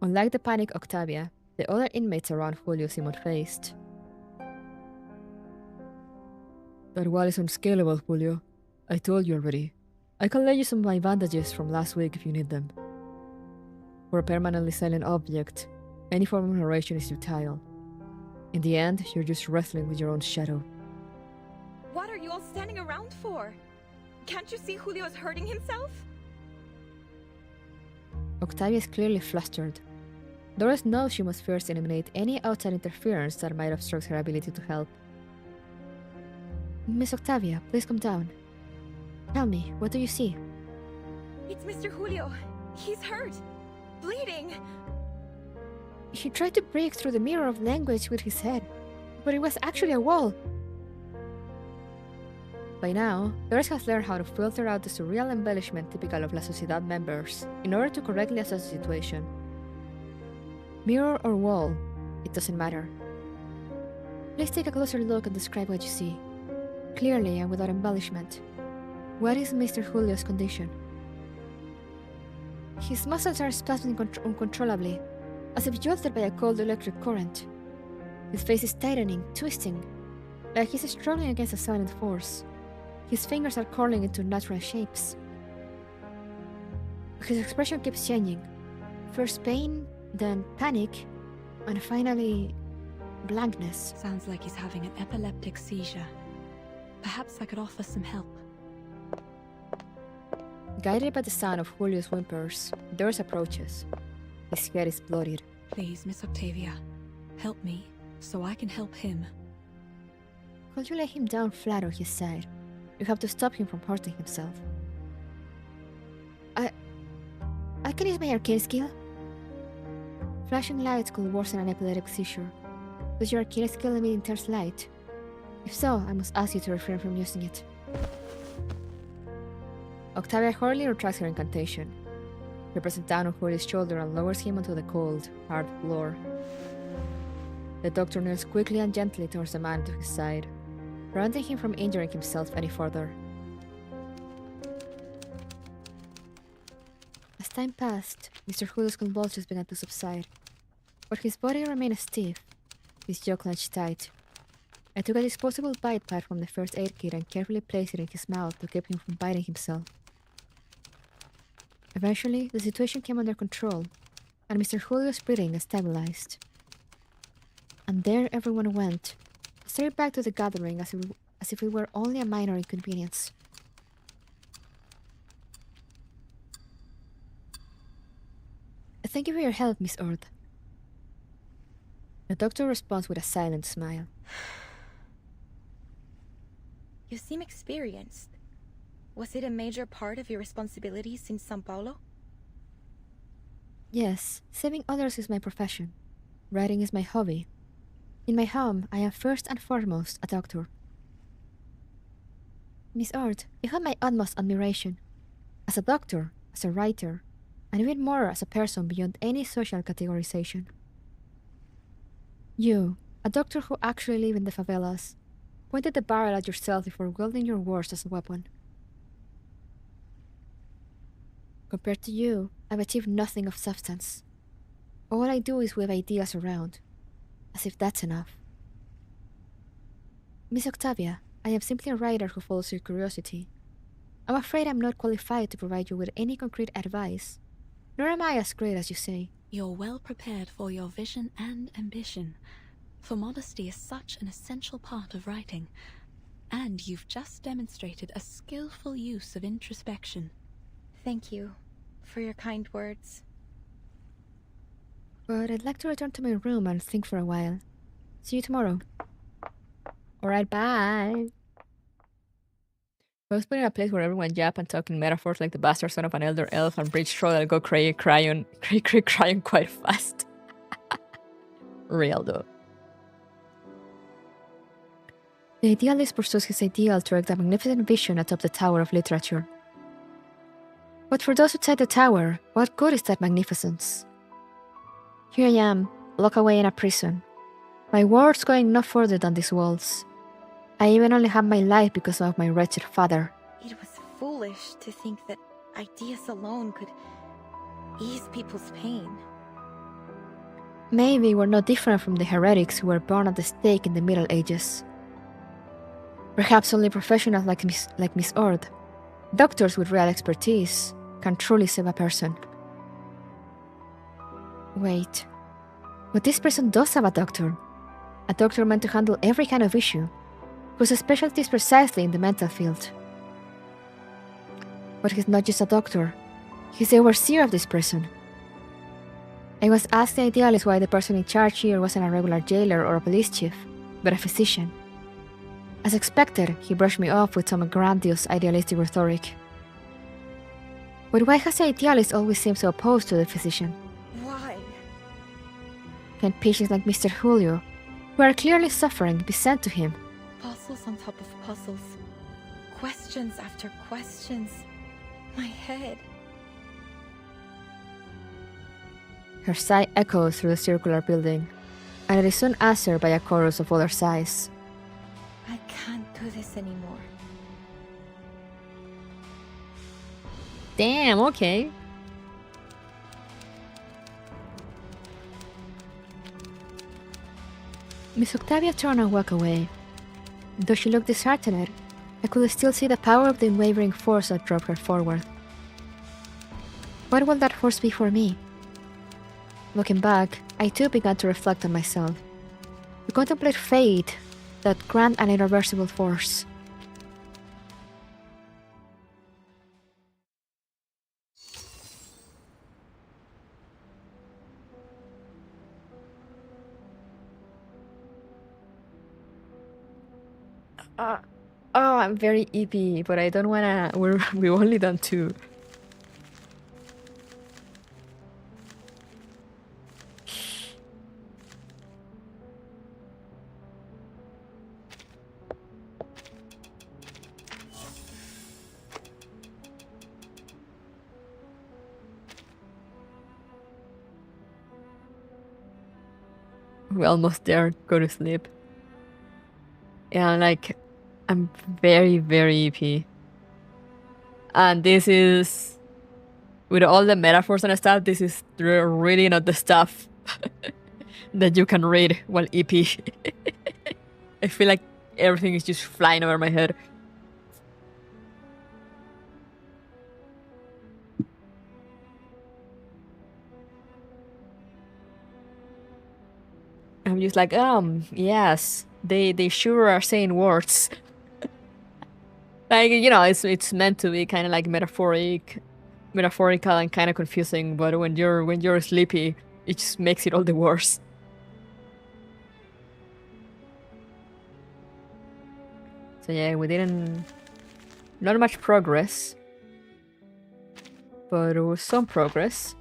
Unlike the panicked Octavia, the other inmates around Julio seem unfazed. That wall is unscalable, Julio. I told you already. I can lend you some of my bandages from last week if you need them. For a permanently silent object, any form of narration is futile. In the end, you're just wrestling with your own shadow. What are you all standing around for? Can't you see Julio is hurting himself? Octavia is clearly flustered. Doris knows she must first eliminate any outside interference that might obstruct her ability to help. Miss Octavia, please come down. Tell me, what do you see? It's Mr. Julio. He's hurt. Bleeding. He tried to break through the mirror of language with his head. But it was actually a wall! By now, Doris has learned how to filter out the surreal embellishment typical of La Sociedad members in order to correctly assess the situation. Mirror or wall, it doesn't matter. Please take a closer look and describe what you see. Clearly and without embellishment. What is Mr. Julio's condition? His muscles are spasming uncontrollably, as if jolted by a cold electric current. His face is tightening, twisting, like he's struggling against a silent force. His fingers are curling into natural shapes. His expression keeps changing. First pain, then panic, and finally blankness. Sounds like he's having an epileptic seizure. Perhaps I could offer some help. Guided by the sound of Julio's whimpers, Doris approaches. His head is bloodied. Please, Miss Octavia, help me so I can help him. Could you lay him down flat on his side? You have to stop him from hurting himself. I can use my arcane skill. Flashing lights could worsen an epileptic seizure. Does your arcane skill emit intense light? If so, I must ask you to refrain from using it. Octavia hurriedly retracts her incantation. She presses down on Julio's shoulder and lowers him onto the cold, hard floor. The doctor kneels quickly and gently towards the man to his side, preventing him from injuring himself any further. As time passed, Mr. Julio's convulsions began to subside, but his body remained stiff, his jaw clenched tight. I took a disposable bite pad from the first aid kit and carefully placed it in his mouth to keep him from biting himself. Eventually, the situation came under control, and Mr. Julio's breathing stabilized. And there everyone went, straight back to the gathering as if it were only a minor inconvenience. Thank you for your help, Miss Ord. The doctor responds with a silent smile. You seem experienced. Was it a major part of your responsibilities in Sao Paulo? Yes, saving others is my profession. Writing is my hobby. In my home, I am first and foremost a doctor. Miss Ord, you have my utmost admiration. As a doctor, as a writer, and even more as a person beyond any social categorization. You, a doctor who actually live in the favelas, pointed the barrel at yourself before wielding your words as a weapon. Compared to you, I've achieved nothing of substance. All I do is wave ideas around, as if that's enough. Miss Octavia, I am simply a writer who follows your curiosity. I'm afraid I'm not qualified to provide you with any concrete advice, nor am I as great as you say. You're well prepared for your vision and ambition, for modesty is such an essential part of writing, and you've just demonstrated a skillful use of introspection. Thank you for your kind words. But I'd like to return to my room and think for a while. See you tomorrow. Alright, bye! I was put in a place where everyone yap and talk in metaphors like the bastard son of an elder elf and bridge troll that'll go crying quite fast. Real though. The idealist pursues his ideal to erect a magnificent vision atop the tower of literature. But for those outside the tower, what good is that magnificence? Here I am, locked away in a prison. My words going no further than these walls. I even only have my life because of my wretched father. It was foolish to think that ideas alone could ease people's pain. Maybe we're no different from the heretics who were burned at the stake in the Middle Ages. Perhaps only professionals like Miss Ord, doctors with real expertise, can truly save a person. Wait, but this person does have a doctor meant to handle every kind of issue, whose specialty is precisely in the mental field. But he's not just a doctor, he's the overseer of this prison. I was asked the idealist why the person in charge here wasn't a regular jailer or a police chief, but a physician. As expected, he brushed me off with some grandiose idealistic rhetoric. But why has the idealist always seemed so opposed to the physician? Why? Can patients like Mr. Julio, who are clearly suffering be sent to him. Puzzles on top of puzzles. Questions after questions. My head. Her sigh echoes through the circular building, and it is soon answered by a chorus of other sighs. I can't do this anymore. Damn, okay. Miss Octavia turned and walked away. Though she looked disheartened, I could still see the power of the unwavering force that drove her forward. What will that force be for me? Looking back, I too began to reflect on myself, to contemplate fate, that grand and irreversible force. Oh, I'm very EP, but I don't wanna. We've only done 2. We're almost there. Go to sleep. Yeah, like, I'm very, very EP. And this is, with all the metaphors and stuff, this is really not the stuff that you can read while EP. I feel like everything is just flying over my head. I'm just like, yes, they sure are saying words. Like, you know, it's meant to be kind of like metaphorical and kind of confusing, but when you're sleepy, it just makes it all the worse. So yeah, we didn't, not much progress, but it was some progress.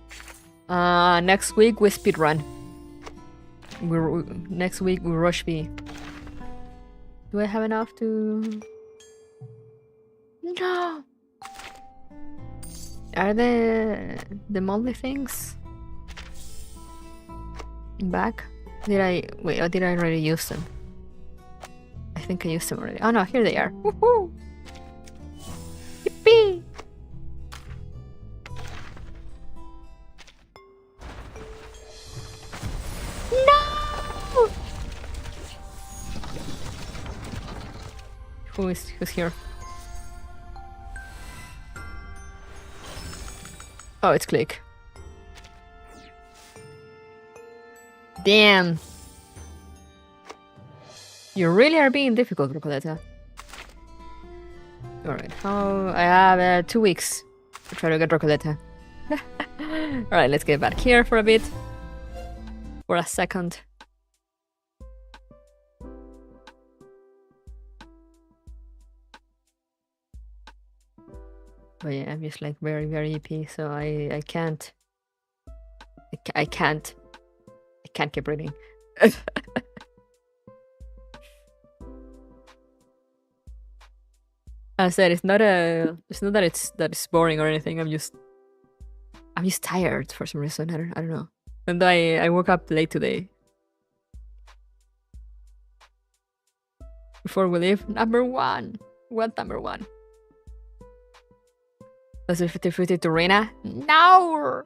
Next week we speedrun. Next week we rush B. Do I have enough to? No. Are the monthly things back? Did I wait? Or did I already use them? I think I used them already. Oh no, here they are. Woohoo! Yippee! No! Who's here? Oh, it's Click. Damn. You really are being difficult, Rocoleta. Alright, I have 2 weeks to try to get Rocoleta. Alright, let's get back here for a bit. For a second. But yeah, I'm just like very, very EP, so I can't keep reading. I said it's not that it's boring or anything. I'm just tired for some reason. I don't know. And I woke up late today. Before we leave, number 1. What number 1? Was it 50-50 to Rena? No!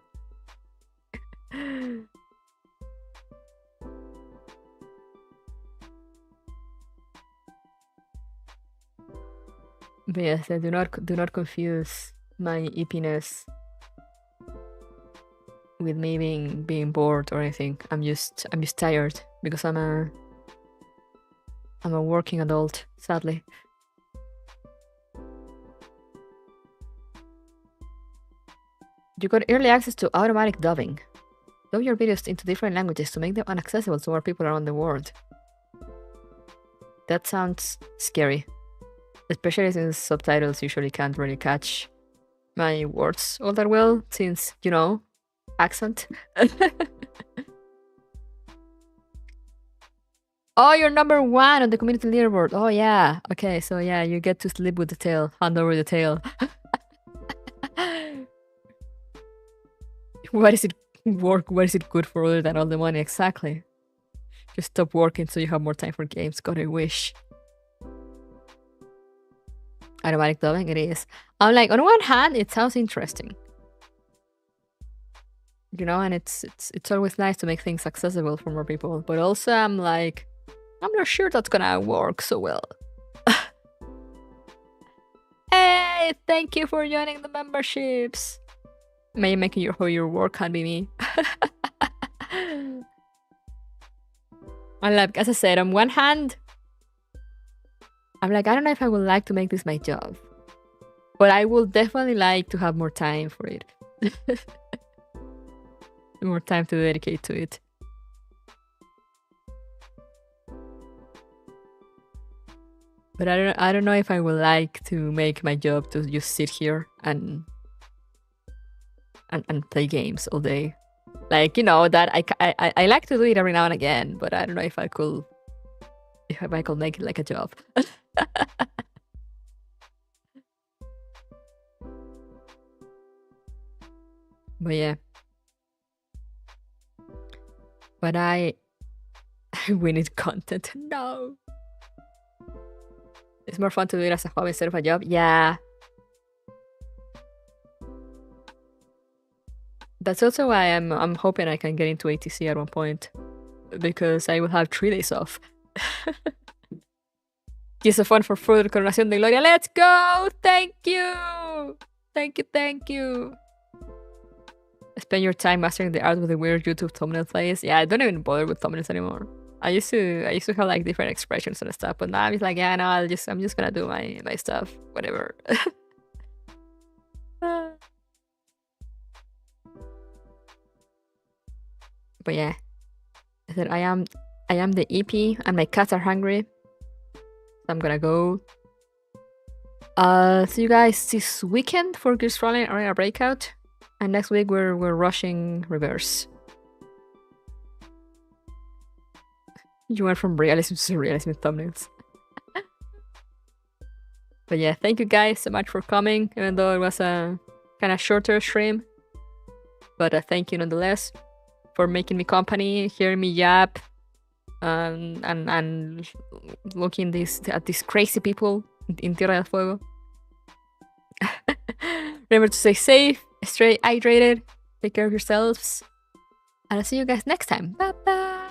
But yes, do not confuse my eepiness with me being bored or anything. I'm just tired because I'm a working adult, sadly. You got early access to automatic dubbing. Dub your videos into different languages to make them inaccessible to more people around the world. That sounds scary. Especially since subtitles usually can't really catch my words all that well, since, you know, accent. Oh, you're number 1 on the community leaderboard. Oh, yeah. Okay, so yeah, you get to sleep with the tail. Hand over the tail. What is it work? What is it good for other than all the money? Exactly. Just stop working so you have more time for games. God, I wish. Automatic dubbing, it is. I'm like, on one hand, it sounds interesting. You know, and it's always nice to make things accessible for more people. But also, I'm like, I'm not sure that's gonna work so well. Hey, thank you for joining the memberships. May making your work can be me. And like, as I said, on one hand, I'm like, I don't know if I would like to make this my job, but I will definitely like to have more time for it. More time to dedicate to it. But I don't know if I would like to make my job to just sit here and play games all day. Like, you know, that I like to do it every now and again, but I don't know if I could make it like a job. But yeah. But we need content. No. It's more fun to do it as a hobby instead of a job. Yeah. That's also why I'm hoping I can get into ATC at one point, because I will have 3 days off. Yes, a fun for further Coronación de Gloria. Let's go! Thank you! Thank you! Spend your time mastering the art with the weird YouTube thumbnail plays. Yeah, I don't even bother with thumbnails anymore. I used to have like different expressions and stuff, but now I'm just like, yeah, no, I'm just gonna do my stuff, whatever. But yeah, I said I am the EP and my cats are hungry, so I'm gonna go. See you guys this weekend for Gears Rolling Arena Breakout, and next week we're rushing Reverse. You went from realism to surrealism thumbnails. But yeah, thank you guys so much for coming, even though it was a kind of shorter stream. But thank you nonetheless for making me company, hearing me yap, and looking at these crazy people in Tierra del Fuego. Remember to stay safe, stay hydrated, take care of yourselves, and I'll see you guys next time. Bye bye.